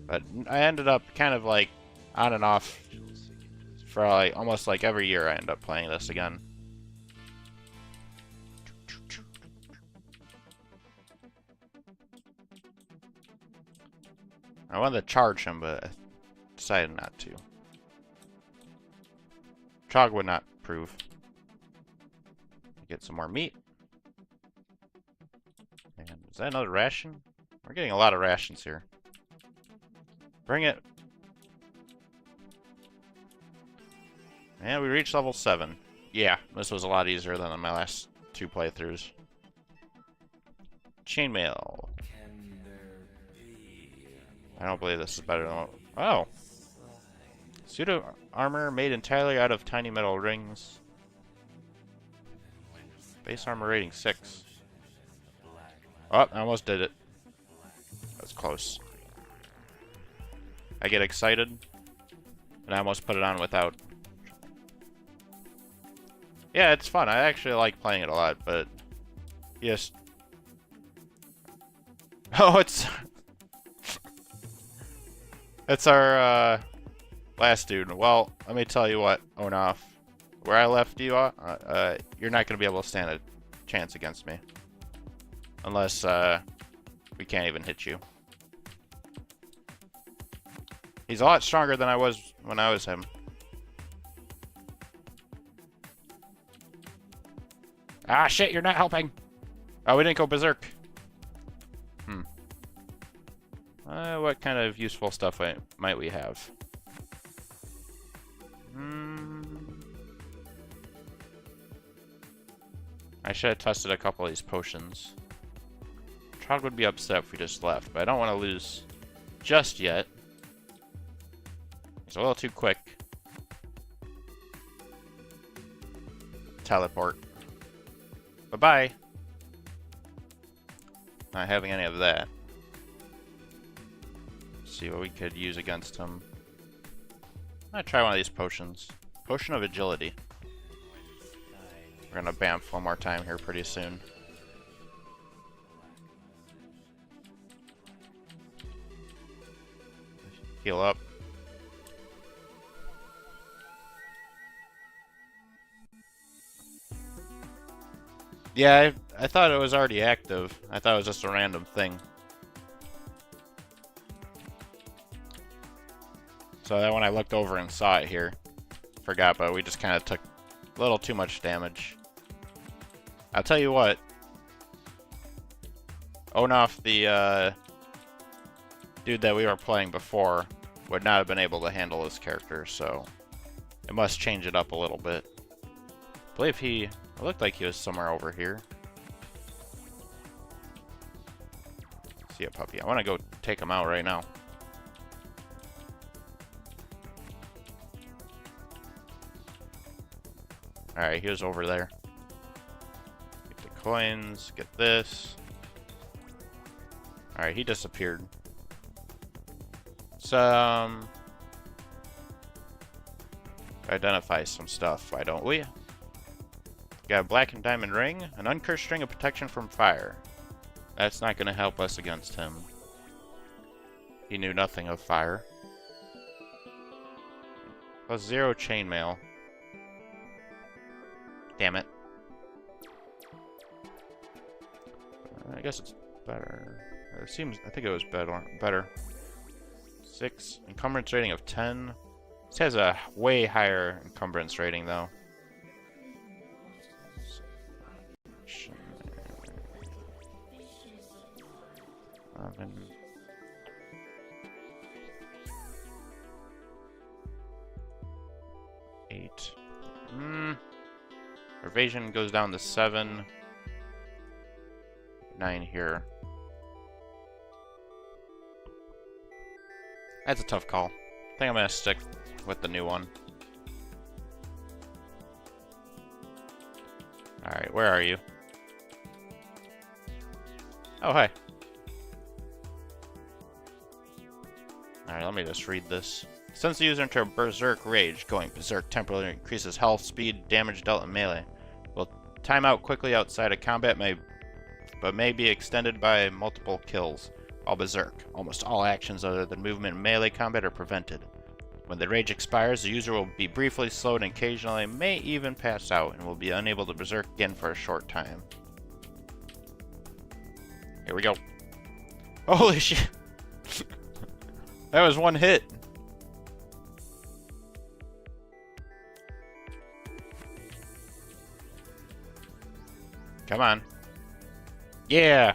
But I ended up kind of like on and off for like almost like every year I end up playing this again. I wanted to charge him, but I decided not to. Chog would not approve. Get some more meat. And is that another ration? We're getting a lot of rations here. Bring it. And we reached level 7. Yeah, this was a lot easier than my last 2 playthroughs. Chainmail. I don't believe this is better than what... Oh! Pseudo armor made entirely out of tiny metal rings. Base armor rating 6. Oh, I almost did it. That's close. I get excited, and I almost put it on without. Yeah, it's fun. I actually like playing it a lot, but yes. Oh, it's it's our last dude. Well, let me tell you what, Oenoff. Where I left you, you're not gonna be able to stand a chance against me, unless we can't even hit you. He's a lot stronger than I was when I was him. Ah, shit, you're not helping. Oh, we didn't go berserk. What kind of useful stuff might we have? I should have tested a couple of these potions. Trog would be upset if we just left, but I don't want to lose just yet. He's a little too quick. Teleport. Bye-bye. Not having any of that. Let's see what we could use against him. I'm gonna try one of these potions. Potion of Agility. We're gonna bamf one more time here pretty soon. Heal up. Yeah, I thought it was already active. I thought it was just a random thing. So then when I looked over and saw it here, forgot, but we just kind of took a little too much damage. I'll tell you what. Oenoff, the dude that we were playing before, would not have been able to handle this character, so it must change it up a little bit. I believe it looked like he was somewhere over here. See a puppy. I want to go take him out right now. Alright, he was over there. Get the coins, get this. Alright, he disappeared. Identify some stuff, why don't we? Got a black and diamond ring, an uncursed string of protection from fire. That's not going to help us against him. He knew nothing of fire. +0 chainmail. Damn it. I guess it's better. It seems, I think it was better. 6. Encumbrance rating of 10. This has a way higher encumbrance rating though. 11. 8. Evasion goes down to 7. 9 here. That's a tough call. I think I'm gonna stick with the new one. Alright, where are you? Oh, hi. Alright, let me just read this. Sends the user into a berserk rage. Going berserk temporarily increases health, speed, damage dealt in melee. Will time out quickly outside of combat, but may be extended by multiple kills. While berserk, almost all actions other than movement in melee combat are prevented. When the rage expires, the user will be briefly slowed and occasionally may even pass out and will be unable to berserk again for a short time. Here we go. Holy shit! That was one hit. Come on. Yeah!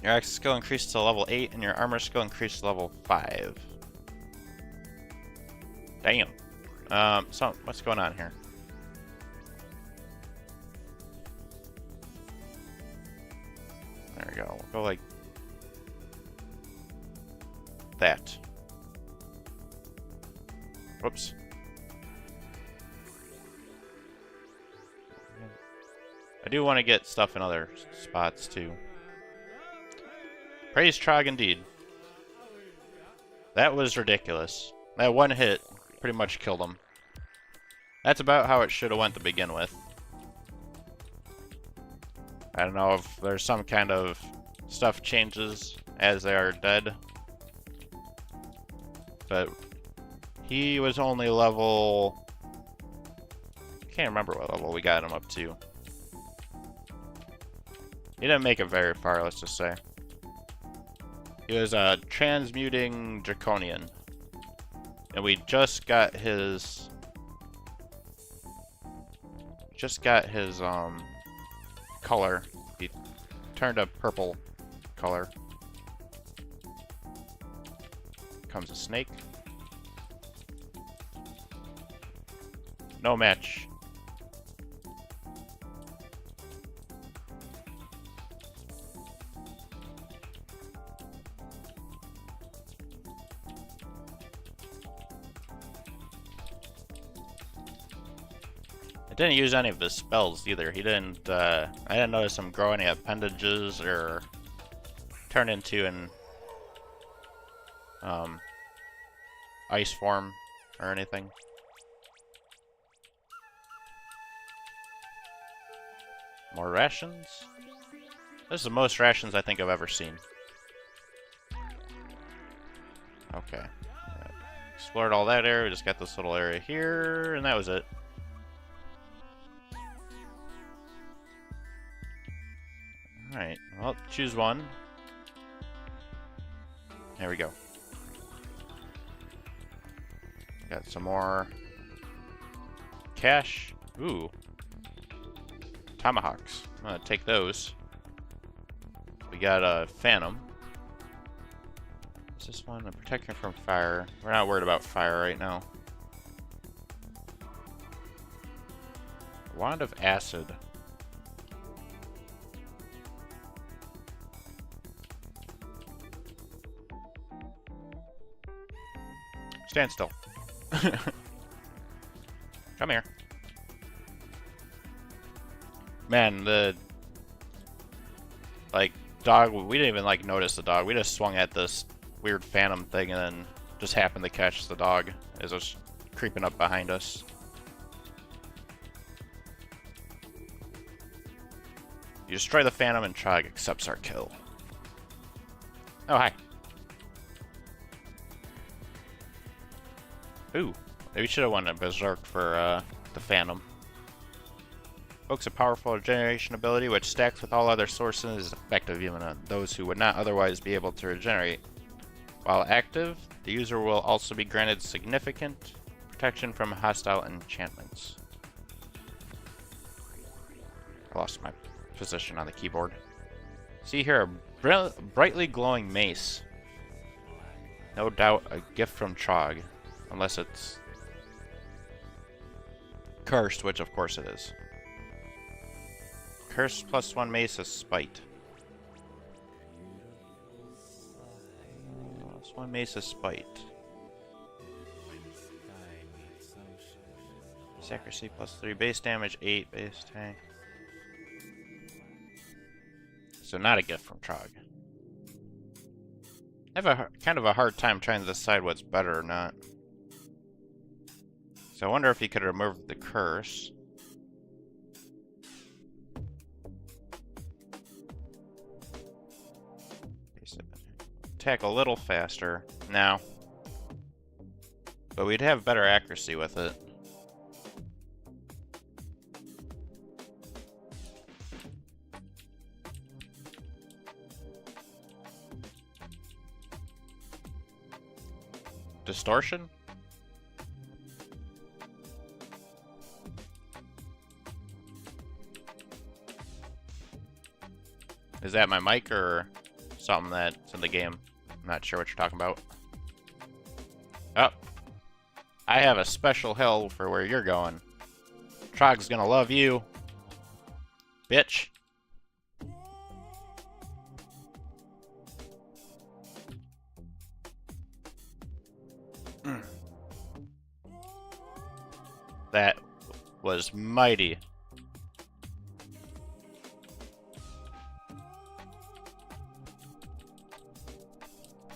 Your axe skill increased to level 8 and your armor skill increased to level 5. Damn. So, what's going on here? There we go. We'll go like that. Whoops. I do want to get stuff in other spots too. Praise Trog indeed. That was ridiculous. That one hit pretty much killed him. That's about how it should have went to begin with. I don't know if there's some kind of stuff changes as they are dead. But he was only level... I can't remember what level we got him up to. He didn't make it very far, let's just say. He was a transmuting draconian. And we just got his... color. He turned a purple color. Comes a snake. No match. I didn't use any of his spells either. He didn't, I didn't notice him grow any appendages or turn into an ice form or anything. More rations? This is the most rations I think I've ever seen. Okay. Explored all that area, we just got this little area here, and that was it. Alright, well, choose one. There we go. Got some more cash. Ooh. Tomahawks. I'm gonna take those. We got a Phantom. Is this one? A protection from fire. We're not worried about fire right now. Wand of Acid. Stand still. Come here. Man, the... like, dog, we didn't even, like, notice the dog. We just swung at this weird phantom thing and then just happened to catch the dog as it was creeping up behind us. You destroy the phantom and Trog accepts our kill. Oh, hi. Ooh, maybe we should have won a Berserk for the Phantom. Evokes a powerful regeneration ability which stacks with all other sources and is effective even on those who would not otherwise be able to regenerate. While active, the user will also be granted significant protection from hostile enchantments. I lost my position on the keyboard. See here, a brightly glowing mace. No doubt a gift from Trog. Unless it's cursed, which of course it is. Cursed plus 1 mace is spite. Plus 1 mace is spite. Accuracy plus 3 base damage, 8 base tank. So not a gift from Trog. I have kind of a hard time trying to decide what's better or not. So I wonder if he could remove the curse. Attack a little faster now. But we'd have better accuracy with it. Distortion? Is that my mic or something that's in the game? I'm not sure what you're talking about. Oh. I have a special hill for where you're going. Trog's gonna love you. Bitch. That was mighty.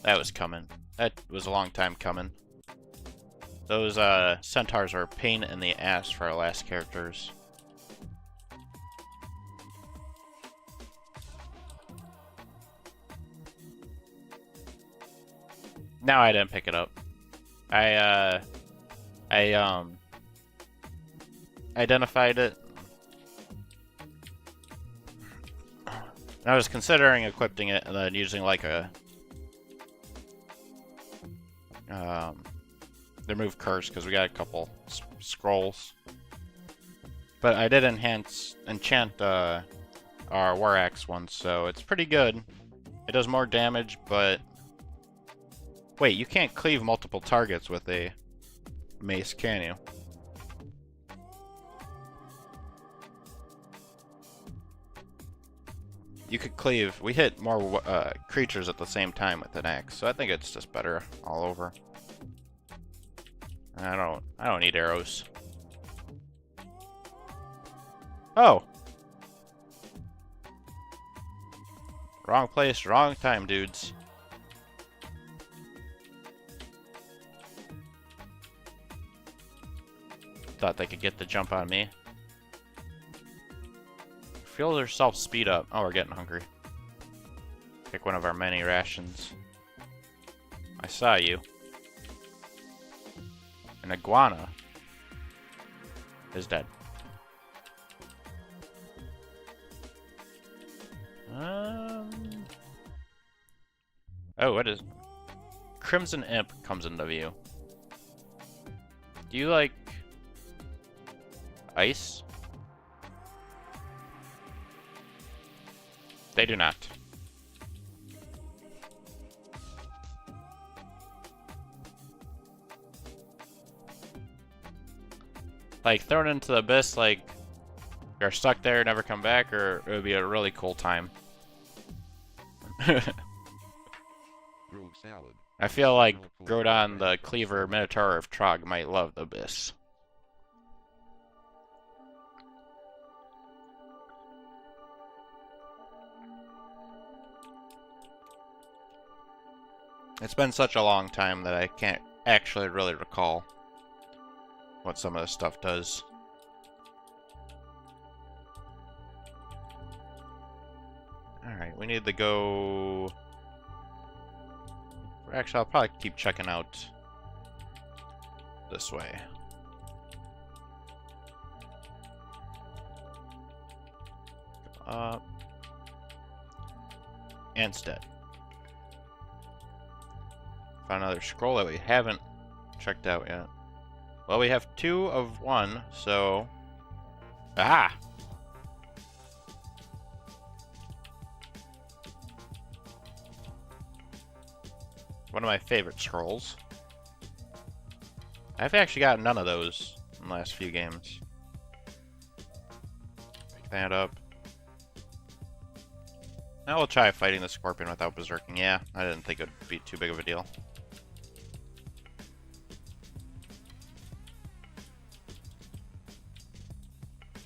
That was coming. That was a long time coming. Those centaurs are a pain in the ass for our last characters. No, I didn't pick it up. I identified it. I was considering equipping it and then using like a remove curse because we got a couple scrolls. But I did enchant our war axe one, so it's pretty good. It does more damage, but wait, you can't cleave multiple targets with a mace, can you? You could cleave. We hit more creatures at the same time with an axe, so I think it's just better all over. I don't need arrows. Oh! Wrong place, wrong time, dudes. Thought they could get the jump on me. Feel yourself speed up. Oh, we're getting hungry. Pick one of our many rations. I saw you. An iguana is dead. Oh, what is... Crimson Imp comes into view. Do you like... ice? They do not. Like, thrown into the abyss, like, you're stuck there, never come back, or it would be a really cool time. I feel like Grodon, the Cleaver Minotaur of Trog, might love the abyss. It's been such a long time that I can't actually really recall what some of this stuff does. Alright, we need to go... Actually, I'll probably keep checking out this way. Up. Instead. Found another scroll that we haven't checked out yet. Well, we have 2 of 1, so... Ah! One of my favorite scrolls. I've actually got none of those in the last few games. Pick that up. Now we'll try fighting the scorpion without berserking. Yeah, I didn't think it would be too big of a deal.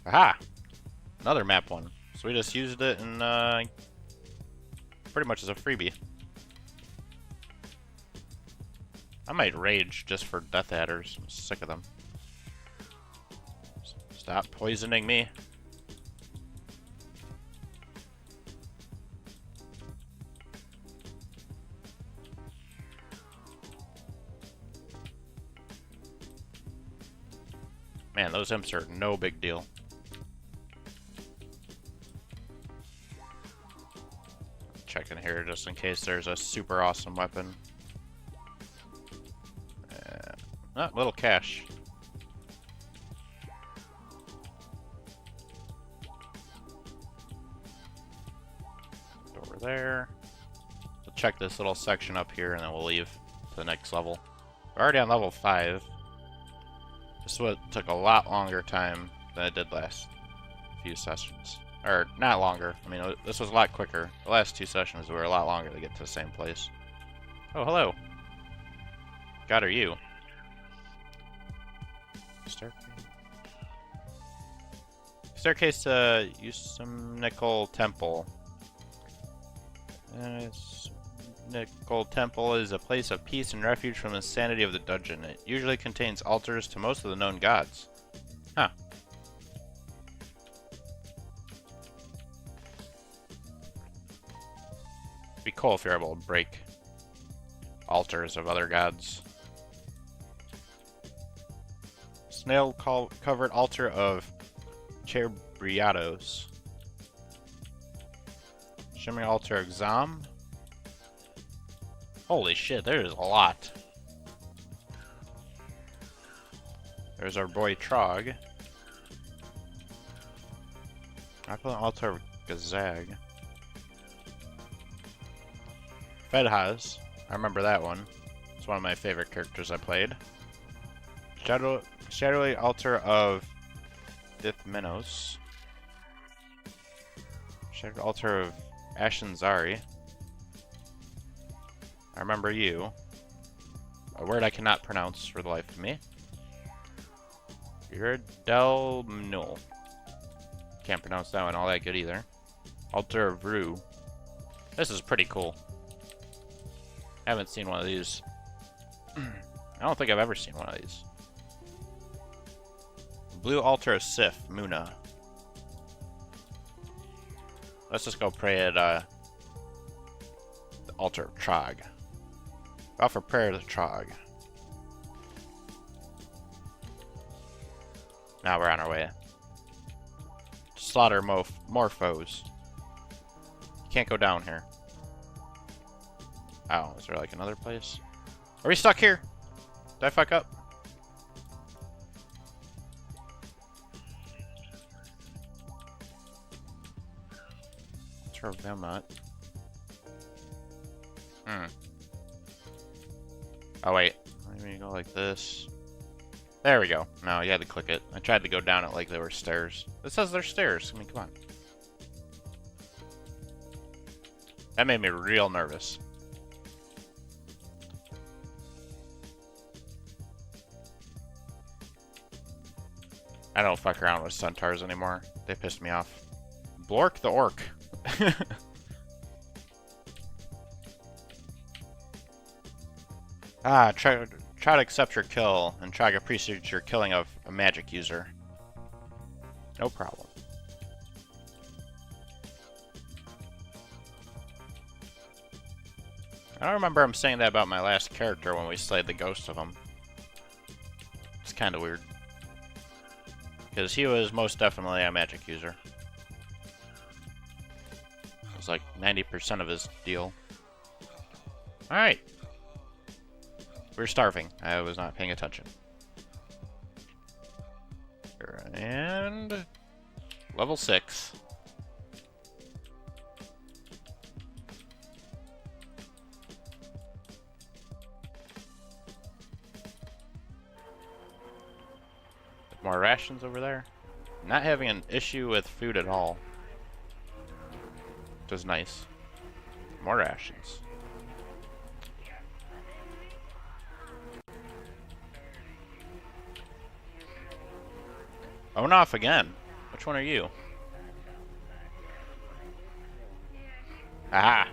Aha! Another map one. So we just used it in pretty much as a freebie. I might rage just for Death Adders. I'm sick of them. Stop poisoning me. Man, those imps are no big deal. Check in here just in case there's a super awesome weapon. Ah, little cache. Over there. We'll check this little section up here and then we'll leave to the next level. We're already on level 5. This would took a lot longer time than it did last few sessions. Or, not longer. I mean, this was a lot quicker. The last 2 sessions were a lot longer to get to the same place. Oh, hello. God, are you? Staircase to Nickel Temple. It's Nickel Temple is a place of peace and refuge from the insanity of the dungeon. It usually contains altars to most of the known gods. Huh. It'd be cool if you're able to break altars of other gods. Snail-covered altar of Chebriados. Shimmering altar of Xam. Holy shit, there's a lot. There's our boy Trog. Opulent altar of Gazag. Fedhaz. I remember that one. It's one of my favorite characters I played. Shadowy altar of Dithmenos. Shadowy altar of Ashenzari. I remember you. A word I cannot pronounce for the life of me. Iridelmnul. Can't pronounce that one all that good either. Altar of Vru. This is pretty cool. I haven't seen one of these. I don't think I've ever seen one of these. Blue altar of Sif, Muna. Let's just go pray at the altar of Trog. Offer prayer to Trog. Now we're on our way. Slaughter more foes. You can't go down here. Oh, is there like another place? Are we stuck here? Did I fuck up? Sure, I'm not. Oh wait, maybe you go like this. There we go. No, you had to click it. I tried to go down it like there were stairs. It says there's stairs. I mean, come on. That made me real nervous. I don't fuck around with centaurs anymore. They pissed me off. Blork the orc. Try to accept your kill and try to appreciate your killing of a magic user. No problem. I don't remember him saying that about my last character when we slayed the ghost of him. It's kind of weird. Because he was most definitely a magic user. It was like 90% of his deal. Alright. We were starving. I was not paying attention. And level 6. More rations over there. Not having an issue with food at all. Which is nice. More rations. Oenoff again. Which one are you? Aha!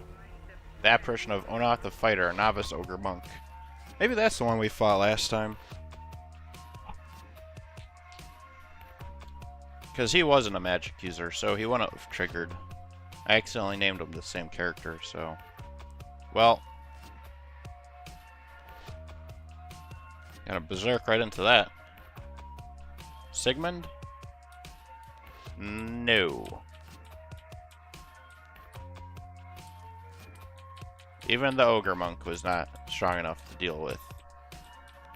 The apparition of Oenoff the Fighter, a novice ogre monk. Maybe that's the one we fought last time. Because he wasn't a magic user, so he wouldn't have triggered. I accidentally named him the same character, so... Well... Gonna berserk right into that. Sigmund? No. Even the ogre monk was not strong enough to deal with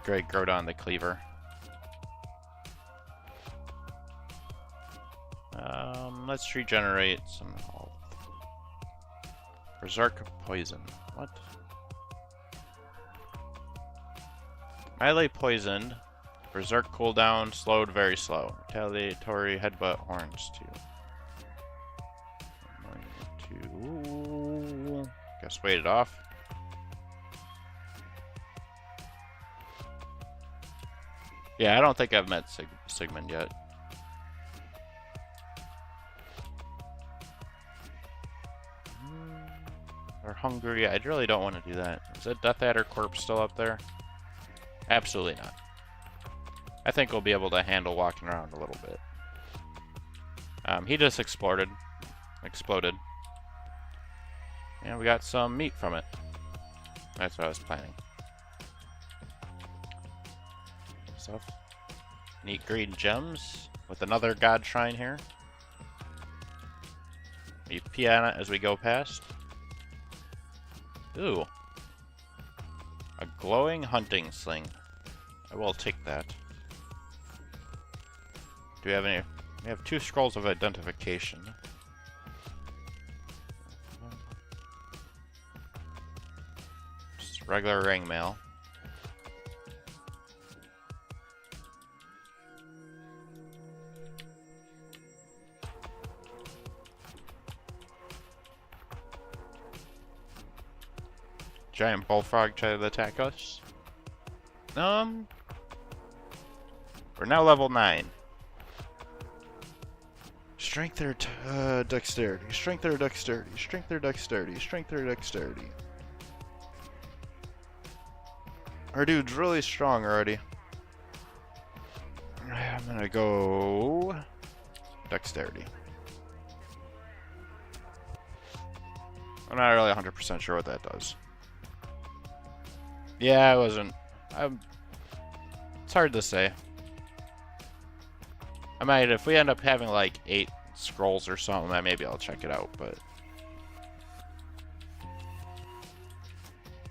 Great Grodon the Cleaver. Let's regenerate some health. Berserk Poison. What? Highly poisoned. Berserk cooldown slowed very slow. Retaliatory headbutt horns too. Guess wait it off. Yeah, I don't think I've met Sigmund yet. Or hungry. I really don't want to do that. Is that Death Adder corpse still up there? Absolutely not. I think we'll be able to handle walking around a little bit. He just exploded. And we got some meat from it. That's what I was planning. Stuff. Neat green gems with another god shrine here. You pee on it as we go past. Ooh. A glowing hunting sling. I will take that. Do we have any? We have 2 scrolls of identification. Just regular ring mail. Giant bullfrog tried to attack us. We're now level 9. Strength or dexterity. Strength or dexterity. Strength or dexterity. Strength or dexterity. Our dude's really strong already. I'm gonna go dexterity. I'm not really 100% sure what that does. Yeah, I wasn't. It's hard to say. I might, if we end up having like 8 scrolls or something, maybe I'll check it out, but...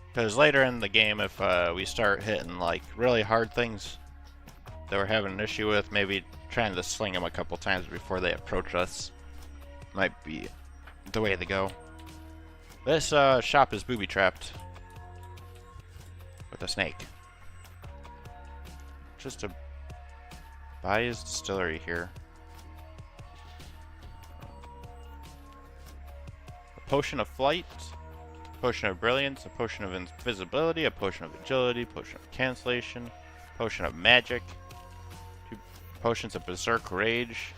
Because later in the game, if we start hitting like really hard things that we're having an issue with, maybe trying to sling them a couple times before they approach us might be the way to go. This shop is booby-trapped with a snake. Just to buy his distillery here. A potion of flight, a potion of brilliance, a potion of invisibility, a potion of agility, potion of cancellation, potion of magic, 2 potions of berserk rage.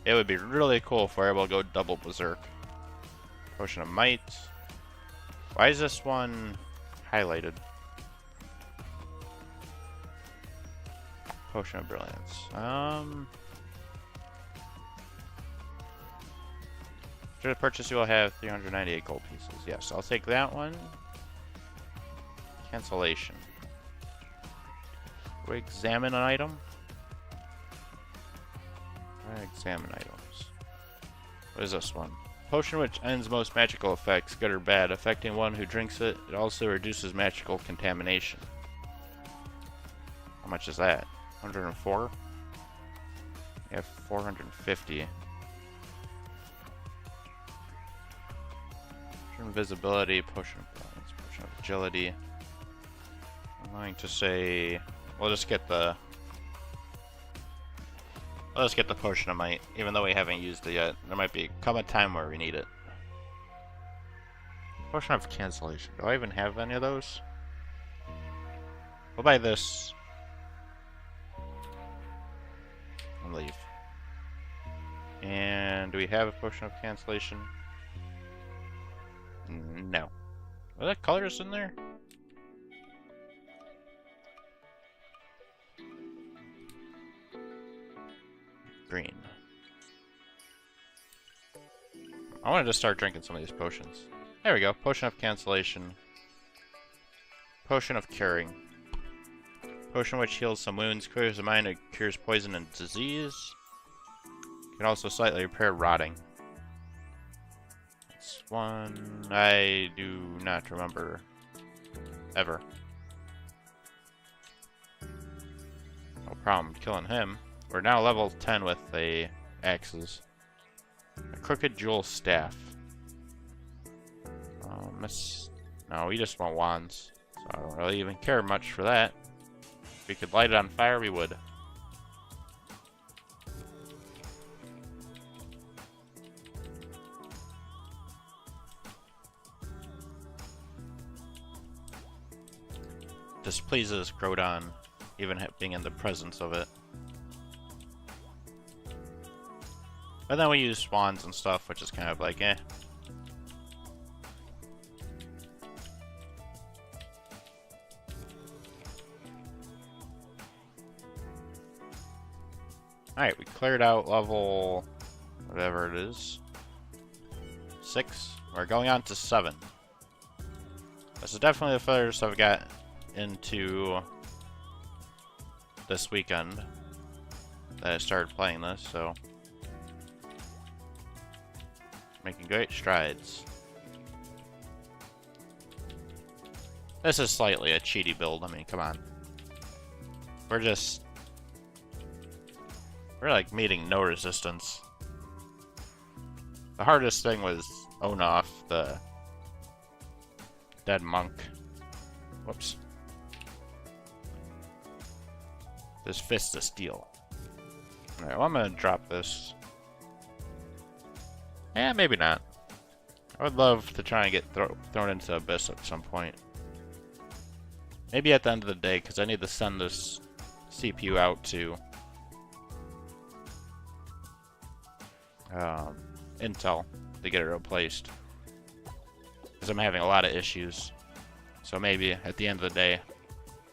It would be really cool if we're able to go double berserk. Potion of might. Why is this one highlighted? Potion of brilliance. Should purchase, you will have 398 gold pieces. Yes, I'll take that one. Cancellation. We examine an item. Examine items. What is this one? Potion which ends most magical effects, good or bad, affecting one who drinks it. It also reduces magical contamination. How much is that? 104? We have 450. Potion of invisibility, potion of balance, potion of agility. I'm going to say we'll just get the potion of might, even though we haven't used it yet. There might come a time where we need it. Potion of cancellation. Do I even have any of those? We'll buy this. And leave. And do we have a potion of cancellation? No. Are there colors in there? Green. I wanted to start drinking some of these potions. There we go. Potion of cancellation. Potion of curing. Potion which heals some wounds, clears the mind, and cures poison and disease. Can also slightly repair rotting. This one I do not remember ever. No problem killing him. We're now level 10 with the axes. A crooked jewel staff. No, we just want wands. So I don't really even care much for that. If we could light it on fire, we would. Displeases Grodon, even being in the presence of it. But then we use wands and stuff, which is kind of like, eh. Alright, we cleared out level... whatever it is. 6. We're going on to 7. This is definitely the furthest I've got into this weekend that I started playing this, so making great strides. This is slightly a cheaty build, I mean, come on. We're like meeting no resistance. The hardest thing was Oenoff, the dead monk. Whoops. This fist of steel. Alright, well, I'm gonna drop this. Eh, maybe not. I would love to try and get thrown into Abyss at some point. Maybe at the end of the day, because I need to send this CPU out to Intel to get it replaced. Because I'm having a lot of issues. So maybe at the end of the day,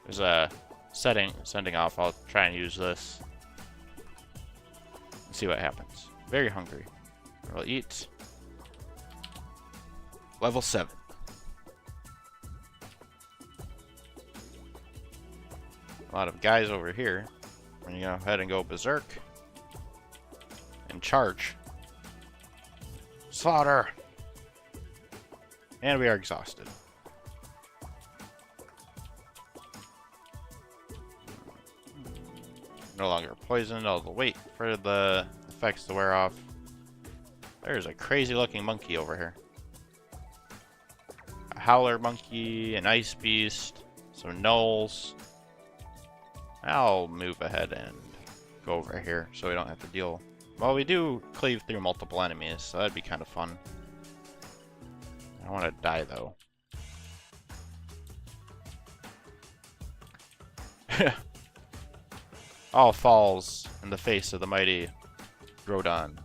there's a sending off. I'll try and use this and see what happens. Very hungry. We'll eat. Level 7. A lot of guys over here. We're gonna go ahead and go berserk and charge. Slaughter. And we are exhausted. No longer poisoned. I'll wait for the effects to wear off. There's a crazy looking monkey over here. A howler monkey, an ice beast, some gnolls. I'll move ahead and go over here so we don't have to deal. Well, we do cleave through multiple enemies, so that'd be kind of fun. I don't want to die though. All falls in the face of the mighty Burten,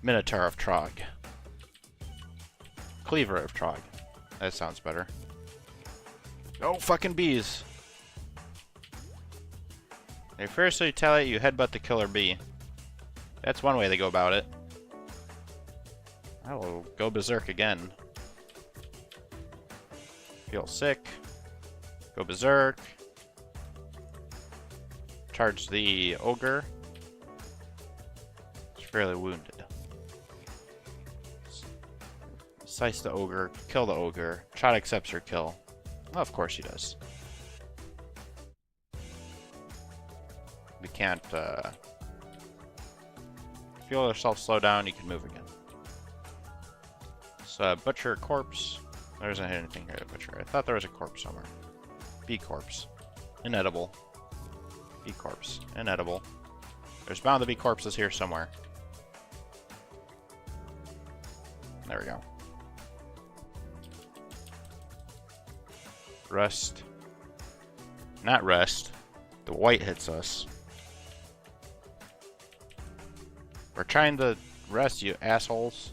Minotaur of Trog. Cleaver of Trog. That sounds better. No fucking bees! They first retaliate, you headbutt the killer bee. That's one way they go about it. I will go berserk again. Feel sick. Go berserk. Charge the ogre. It's fairly wounded. Slice the ogre. Kill the ogre. Chad accepts her kill. Well, of course she does. We can't, feel yourself slow down, you can move again. So, butcher corpse. There isn't anything here to butcher. I thought there was a corpse somewhere. Bee corpse. Inedible. Bee corpse. Inedible. There's bound to be corpses here somewhere. There we go. Rest. Not rest. The white hits us. We're trying to rest, you assholes.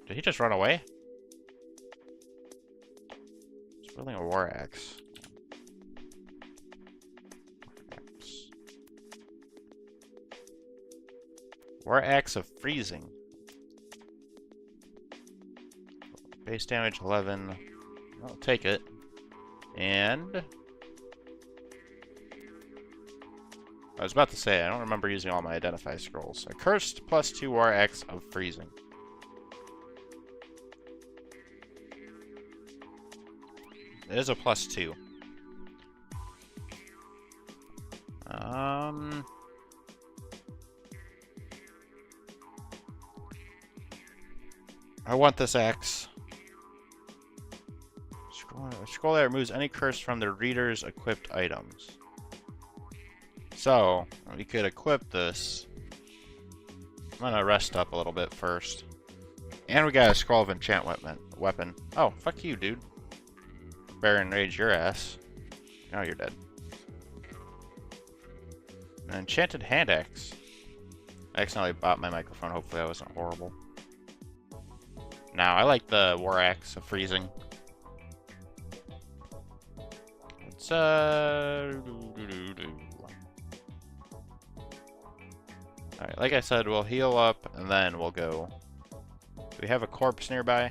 Did he just run away? He's building a war axe. War axe of freezing. Base damage 11. I'll take it. And I was about to say, I don't remember using all my identify scrolls. A cursed +2 war axe of freezing. It is a +2. I want this axe. Scroll that removes any curse from the reader's equipped items. So, we could equip this. I'm gonna rest up a little bit first. And we got a scroll of enchant weapon. Oh, fuck you, dude. Bear and rage your ass. Now you're dead. An enchanted hand axe. I accidentally bought my microphone. Hopefully I wasn't horrible. Now, I like the war axe of freezing. It's, Alright, like I said, we'll heal up and then we'll go. Do we have a corpse nearby?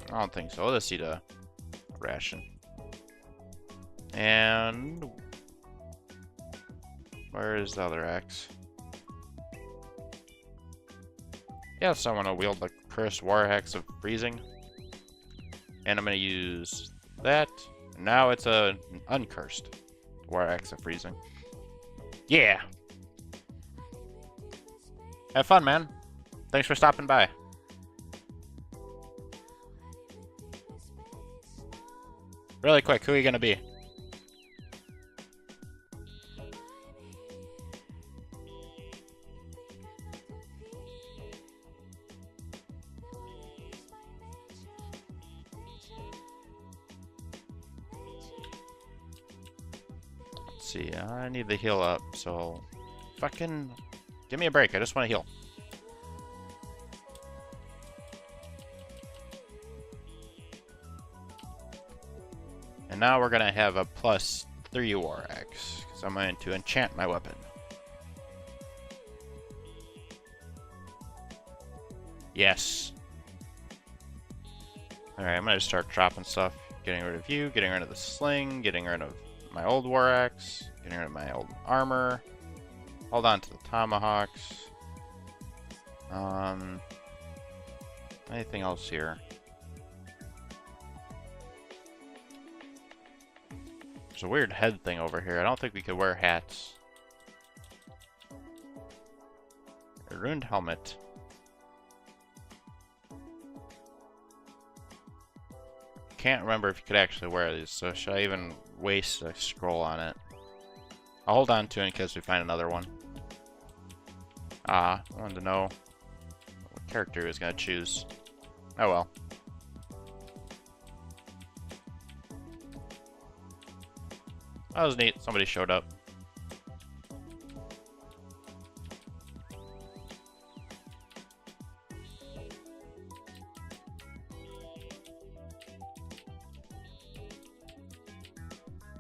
I don't think so. We'll just eat a ration. And where is the other axe? Yes, I want to wield the cursed war axe of freezing. And I'm going to use that. Now it's an uncursed war axe of freezing. Yeah! Have fun, man. Thanks for stopping by. Really quick, who are you going to be? Let's see, I need to heal up, so fucking give me a break. I just want to heal. And now we're gonna have a +3 war axe, because I'm going to enchant my weapon. Yes. Alright, I'm gonna start dropping stuff. Getting rid of you, getting rid of the sling, getting rid of my old war axe, getting rid of my old armor. Hold on to the tomahawks. Anything else here? There's a weird head thing over here. I don't think we could wear hats. A ruined helmet. Can't remember if you could actually wear these, so should I even waste a scroll on it? I'll hold on to it in case we find another one. I wanted to know what character he was going to choose. Oh well. That was neat. Somebody showed up.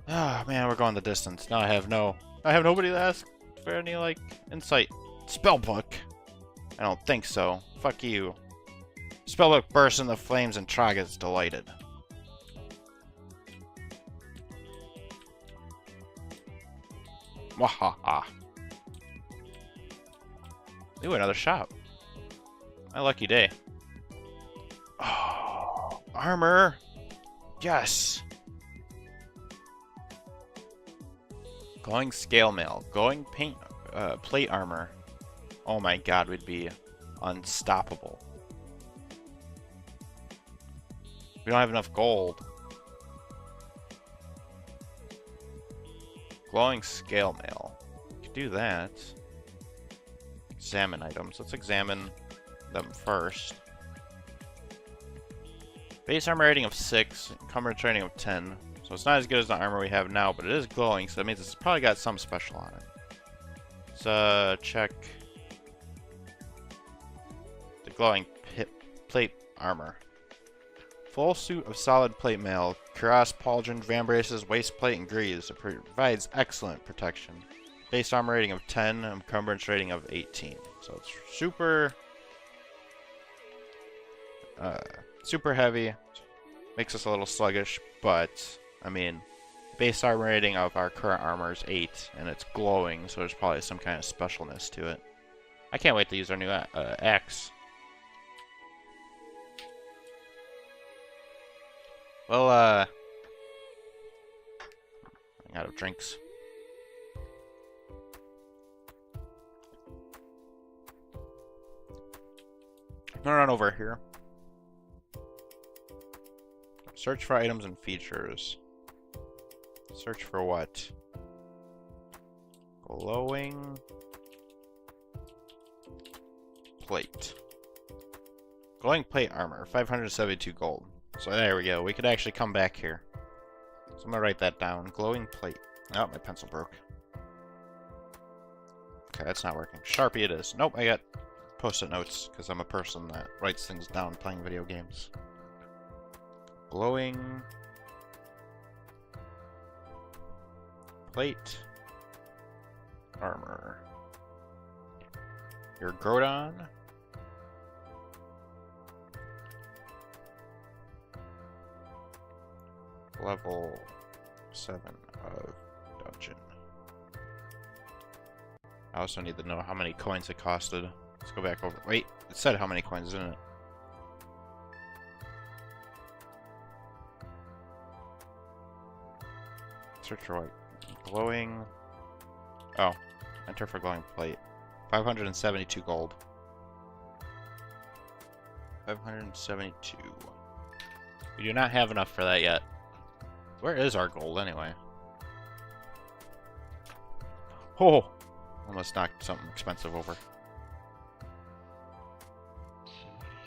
Ah, man, we're going the distance. Now I have nobody to ask for any, like, insight. Spellbook? I don't think so. Fuck you. Spellbook bursts into flames and Trog is delighted. Wahaha. Ooh, another shop. My lucky day. Oh, armor! Yes! Glowing scale mail. Glowing paint, plate armor. Oh my god, we'd be unstoppable. We don't have enough gold. Glowing scale mail. We could do that. Examine items. Let's examine them first. Base armor rating of 6, encumbrance rating of 10. So it's not as good as the armor we have now, but it is glowing, so that means it's probably got some special on it. Let's check the glowing plate armor. Full suit of solid plate mail, cuirass, pauldron, vambraces, waist plate, and greaves. It provides excellent protection. Base armor rating of 10, encumbrance rating of 18. So it's super, super heavy. Makes us a little sluggish, but I mean, base armor rating of our current armor is 8, and it's glowing, so there's probably some kind of specialness to it. I can't wait to use our new axe. Well, I'm out of drinks. I'm gonna run over here. Search for items and features. Search for what? Glowing plate. Glowing plate armor, 572 gold. So there we go. We could actually come back here. So I'm gonna write that down. Glowing plate. Oh, my pencil broke. Okay, that's not working. Sharpie it is. Nope, I got post-it notes because I'm a person that writes things down playing video games. Glowing Plate. Armor. Your Grodon. Level 7 of dungeon. I also need to know how many coins it costed. Let's go back over. Wait, it said how many coins, didn't it? Search for what? Glowing. Oh, enter for glowing plate. 572 gold. 572. We do not have enough for that yet. Where is our gold anyway? Oh! Almost knocked something expensive over.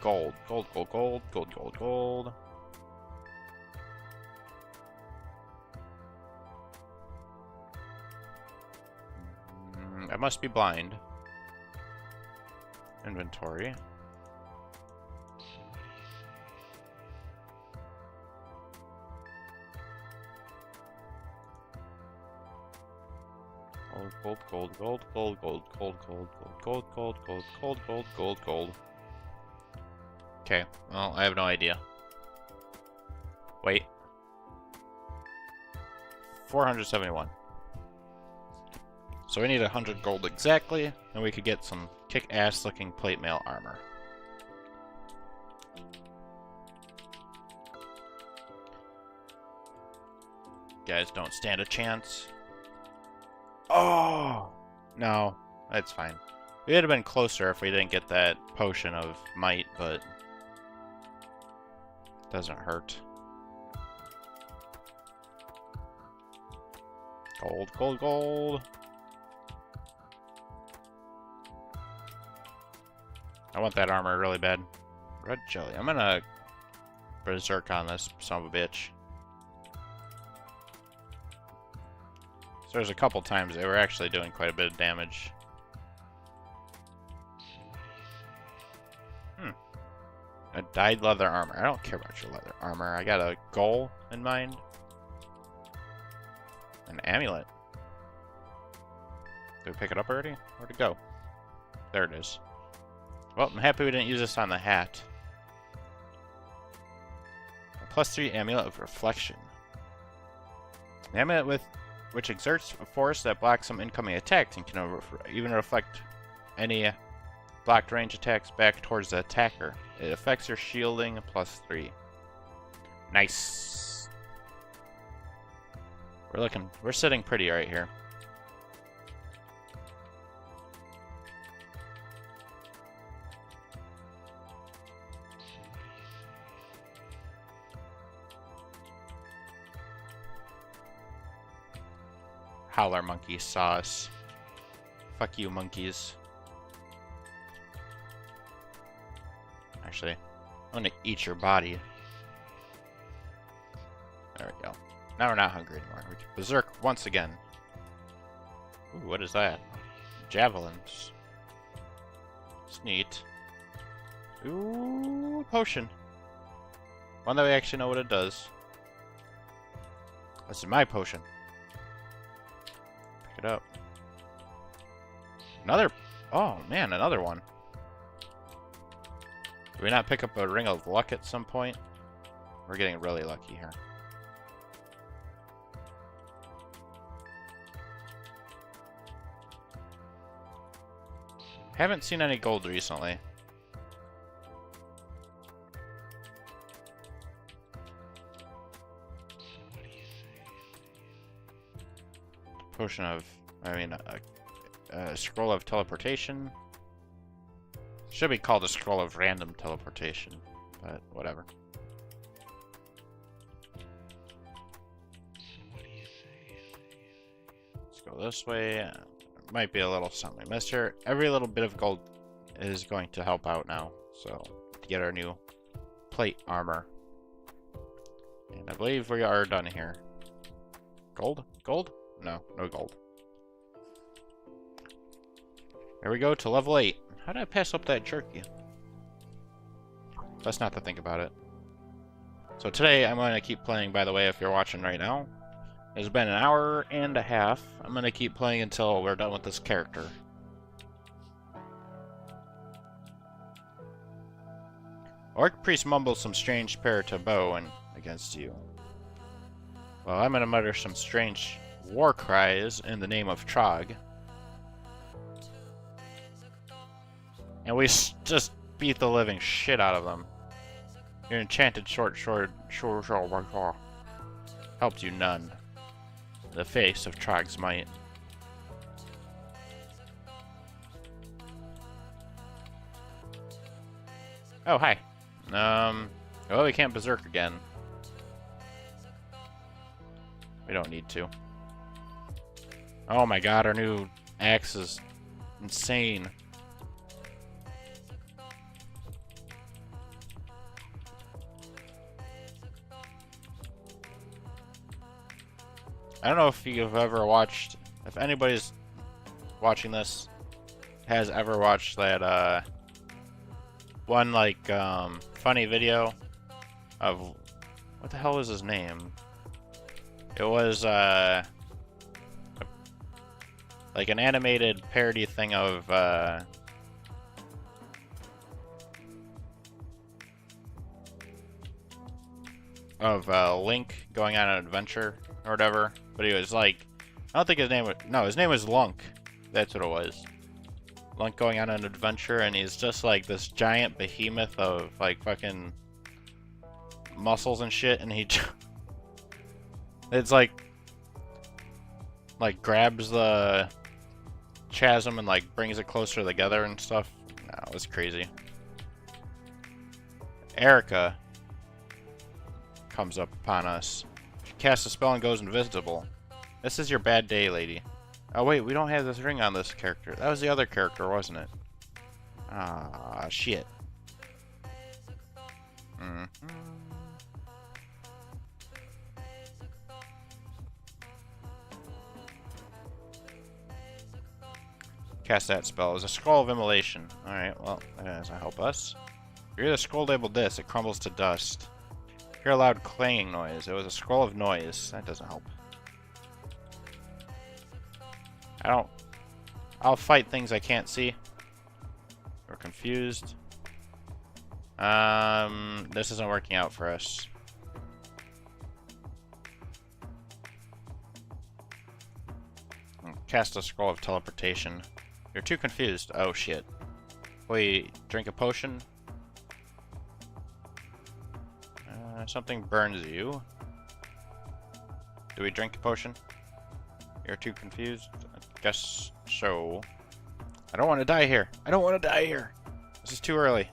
Gold. Gold, gold, gold, gold, gold, gold. I must be blind. Inventory. Gold, gold, gold, gold, gold, gold, gold, gold, gold, gold, gold, gold, gold, gold. Okay, well, I have no idea. Wait. 471. So we need 100 gold exactly, and we could get some kick-ass looking plate mail armor. Guys don't stand a chance. Oh! No, that's fine. We would have been closer if we didn't get that potion of might, but doesn't hurt. Gold, gold, gold. I want that armor really bad. Red jelly. I'm gonna berserk on this son of a bitch. So there's a couple times they were actually doing quite a bit of damage. A dyed leather armor. I don't care about your leather armor. I got a goal in mind. An amulet. Did we pick it up already? Where'd it go? There it is. Well, I'm happy we didn't use this on the hat. A +3 amulet of reflection. An amulet which exerts a force that blocks some incoming attacks and can even reflect any blocked range attacks back towards the attacker. It affects your shielding +3. Nice. We're sitting pretty right here. Howler monkey sauce. Fuck you, monkeys. Actually, I'm gonna eat your body. There we go. Now we're not hungry anymore. We can berserk once again. Ooh, what is that? Javelins. It's neat. Ooh, potion. One that we actually know what it does. This is my potion. Pick it up. Another. Oh man, another one. Did we not pick up a ring of luck at some point? We're getting really lucky here. Haven't seen any gold recently. Potion of, a scroll of teleportation. Should be called a scroll of random teleportation, but whatever. Let's go this way. Might be a little something missed here. Every little bit of gold is going to help out now, so to get our new plate armor. And I believe we are done here. Gold? Gold? No, no gold. Here we go to level 8. How did I pass up that jerky? That's not to think about it. So today I'm going to keep playing, by the way, if you're watching right now. It's been an hour and a half. I'm gonna keep playing until we're done with this character. Orc priest mumbles some strange prayer to Bowen against you. Well, I'm gonna mutter some strange war cries in the name of Trog. And we just beat the living shit out of them. Your enchanted short helped you none. The face of Trog's might. Oh, hi. Well, we can't berserk again. We don't need to. Oh my god, our new axe is insane. I don't know if you've ever watched, if anybody's watching this has ever watched that, one, like, funny video of, what the hell was his name? It was, like an animated parody thing of, Link going on an adventure or whatever. But he was like, I don't think his name was, no, his name was Lunk. That's what it was. Lunk going on an adventure, and he's just like this giant behemoth of like fucking muscles and shit, and he it's like grabs the chasm and like brings it closer together and stuff. No, it was crazy. Erica comes up upon us. She casts a spell and goes invisible. This is your bad day, lady. Oh wait, we don't have this ring on this character. That was the other character, wasn't it? Ah, shit. Cast that spell. It was a scroll of immolation. Alright, well, that doesn't help us. You hear the scroll labeled this, it crumbles to dust. Hear a loud clanging noise. It was a scroll of noise. That doesn't help. I'll fight things I can't see. We're confused. This isn't working out for us. Cast a scroll of teleportation. You're too confused. Oh shit. Wait, drink a potion? Something burns you. Do we drink a potion? You're too confused? I guess so. I don't want to die here. I don't want to die here. This is too early.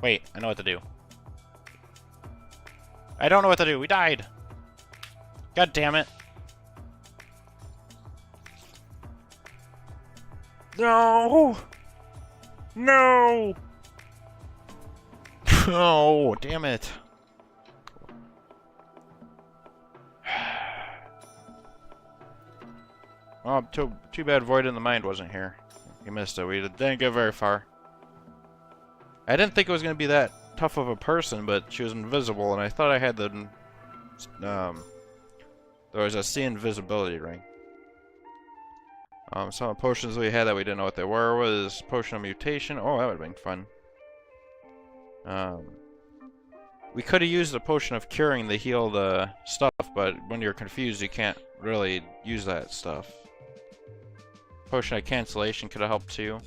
Wait, I know what to do. I don't know what to do. We died. God damn it. No! No! Oh, damn it. Oh, too bad Void in the Mind wasn't here. He missed it. We didn't get very far. I didn't think it was going to be that tough of a person, but she was invisible, and I thought I had the... there was a see invisibility ring. Some of the potions we had that we didn't know what they were was Potion of Mutation. Oh, that would have been fun. We could have used the Potion of Curing to heal the stuff, but when you're confused, you can't really use that stuff. Potion of Cancellation could have helped too.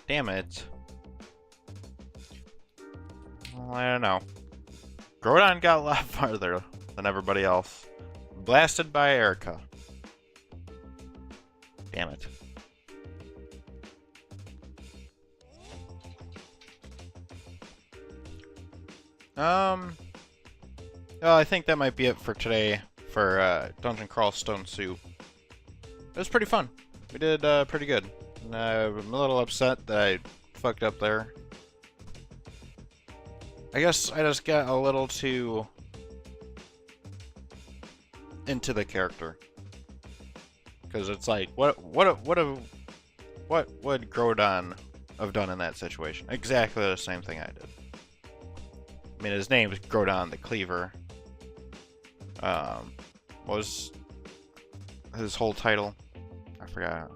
Damn it. Well, I don't know. Groudon got a lot farther than everybody else. Blasted by Erica. Damn it. Well, I think that might be it for today for Dungeon Crawl Stone Soup. It was pretty fun. We did pretty good. I'm a little upset that I fucked up there. I guess I just got a little too into the character. Because it's like, what would Groudon have done in that situation. Exactly the same thing I did. I mean, his name's Burten the Cleaver. What was his whole title? I forgot.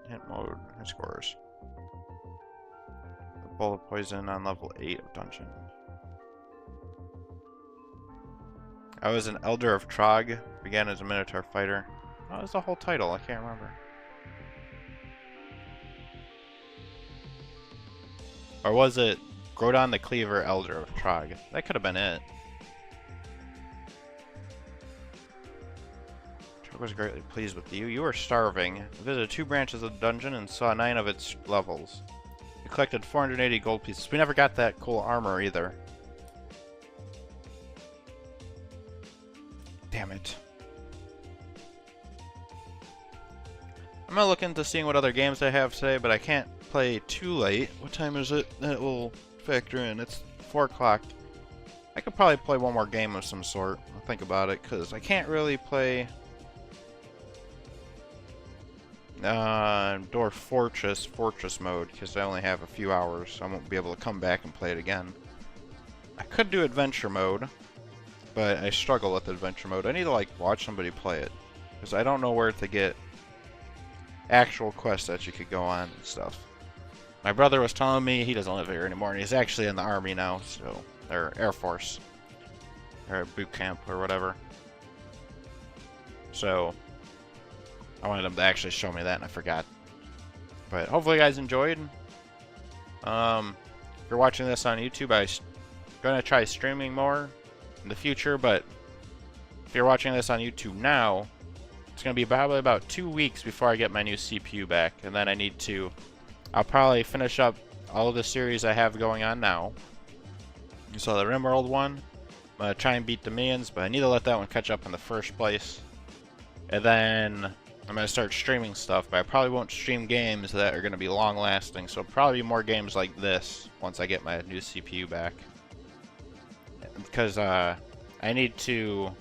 Hint mode. His scores. The Bowl of Poison on level 8 of Dungeon. I was an Elder of Trog. Began as a Minotaur fighter. What was the whole title? I can't remember. Or was it Burten the Cleaver, Elder of Trog? That could have been it. Trog was greatly pleased with you. You were starving. Visited 2 branches of the dungeon and saw 9 of its levels. You collected 480 gold pieces. We never got that cool armor either. Damn it. I'm gonna look into seeing what other games I have today, but I can't play too late. What time is it? That will factor in. It's 4 o'clock. I could probably play one more game of some sort. I'll think about it, because I can't really play Dwarf Fortress mode, because I only have a few hours, so I won't be able to come back and play it again. I could do adventure mode, but I struggle with adventure mode. I need to, like, watch somebody play it, because I don't know where to get actual quests that you could go on and stuff. My brother was telling me he doesn't live here anymore, and he's actually in the army now, so, or Air Force, or boot camp, or whatever. So, I wanted him to actually show me that, and I forgot. But hopefully you guys enjoyed. If you're watching this on YouTube, I'm gonna try streaming more in the future, but if you're watching this on YouTube now, it's going to be probably about 2 weeks before I get my new CPU back, and then I'll probably finish up all of the series I have going on now. So the Rimworld one, I'm going to try and beat the minions, but I need to let that one catch up in the first place. And then I'm going to start streaming stuff, but I probably won't stream games that are going to be long lasting, so probably more games like this once I get my new CPU back. Because I need to...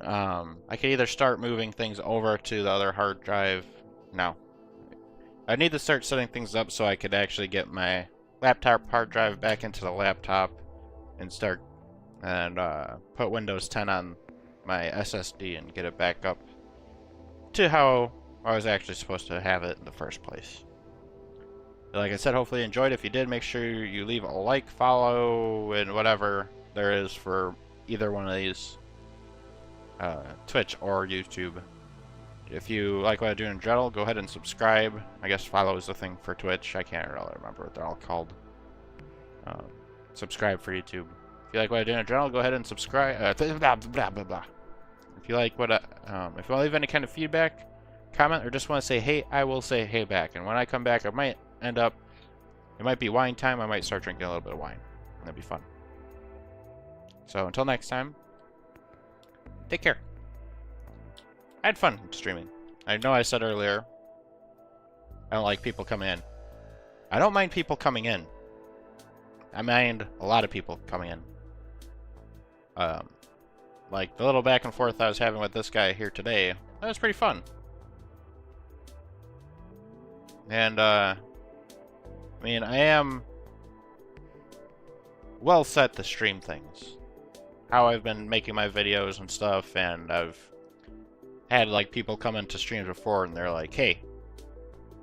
I could either start moving things over to the other hard drive. No. I need to start setting things up so I could actually get my laptop hard drive back into the laptop and start and put Windows 10 on my SSD and get it back up to how I was actually supposed to have it in the first place. Like I said, hopefully you enjoyed. If you did, make sure you leave a like, follow, and whatever there is for either one of these. Twitch or YouTube. If you like what I do in general, go ahead and subscribe. I guess follow is the thing for Twitch. I can't really remember what they're all called. Subscribe for YouTube. If you like what I do in general, go ahead and subscribe. Blah, blah, blah, blah. If you like what if you want to leave any kind of feedback, comment, or just want to say hey, I will say hey back. And when I come back, I might end up, it might be wine time. I might start drinking a little bit of wine. That'd be fun. So until next time, take care. I had fun streaming. I know I said earlier, I don't like people coming in. I don't mind people coming in. I mind a lot of people coming in. Like the little back and forth I was having with this guy here today, that was pretty fun. And, I mean, I am well set to stream things. How I've been making my videos and stuff, and I've had like people come into streams before and they're like, hey,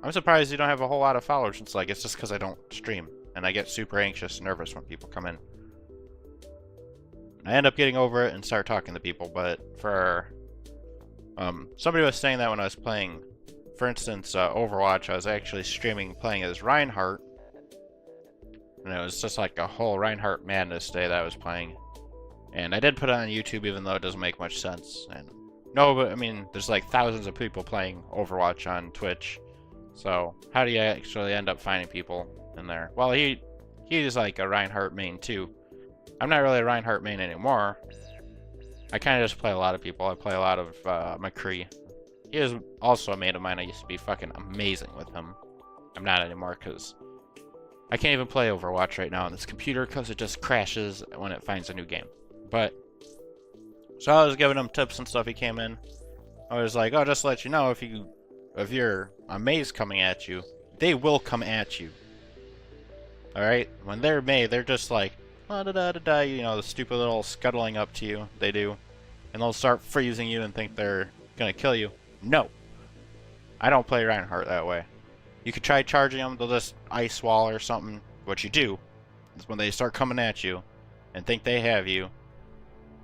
I'm surprised you don't have a whole lot of followers. It's like, it's just because I don't stream, and I get super anxious and nervous when people come in. I end up getting over it and start talking to people, but for somebody was saying that when I was playing, for instance, Overwatch, I was actually streaming playing as Reinhardt, and it was just like a whole Reinhardt madness day that I was playing. And I did put it on YouTube, even though it doesn't make much sense. And no, but I mean, there's like thousands of people playing Overwatch on Twitch. So how do you actually end up finding people in there? Well, he's like a Reinhardt main too. I'm not really a Reinhardt main anymore. I kind of just play a lot of people. I play a lot of McCree. He is also a mate of mine. I used to be fucking amazing with him. I'm not anymore because I can't even play Overwatch right now on this computer because it just crashes when it finds a new game. But so I was giving him tips and stuff. He came in. I was like, oh, just to let you know, if you're a maze coming at you, they will come at you. Alright? When they're Mei, they're just like, da da da da, you know, the stupid little scuttling up to you. They do. And they'll start freezing you and think they're gonna kill you. No! I don't play Reinhardt that way. You could try charging them, they'll just ice wall or something. What you do is when they start coming at you and think they have you,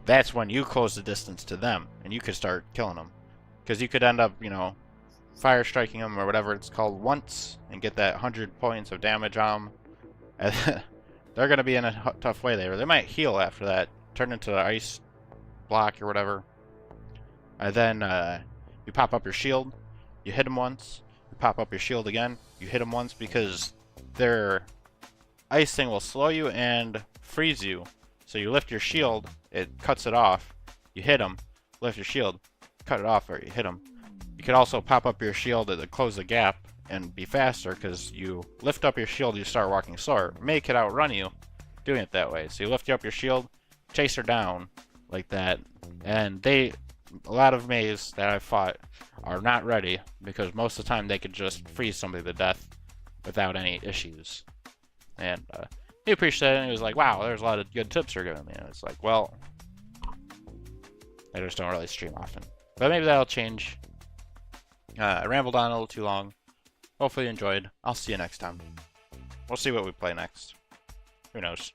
that's when you close the distance to them and you could start killing them. Because you could end up, you know, fire striking them or whatever it's called once and get that 100 points of damage on them. And they're going to be in a tough way there. They might heal after that, turn into an ice block or whatever. And then you pop up your shield, you hit them once, you pop up your shield again, you hit them once because their ice thing will slow you and freeze you. So you lift your shield, it cuts it off, you hit them, lift your shield, cut it off, or you hit them. You could also pop up your shield to close the gap and be faster because you lift up your shield, you start walking slower. Mei could outrun you doing it that way. So you lift up your shield, chase her down like that, and a lot of Meis that I've fought are not ready because most of the time they could just freeze somebody to death without any issues. And he appreciated it and he was like, wow, there's a lot of good tips you're giving me. And it's like, well, I just don't really stream often. But maybe that'll change. I rambled on a little too long. Hopefully you enjoyed. I'll see you next time. We'll see what we play next. Who knows?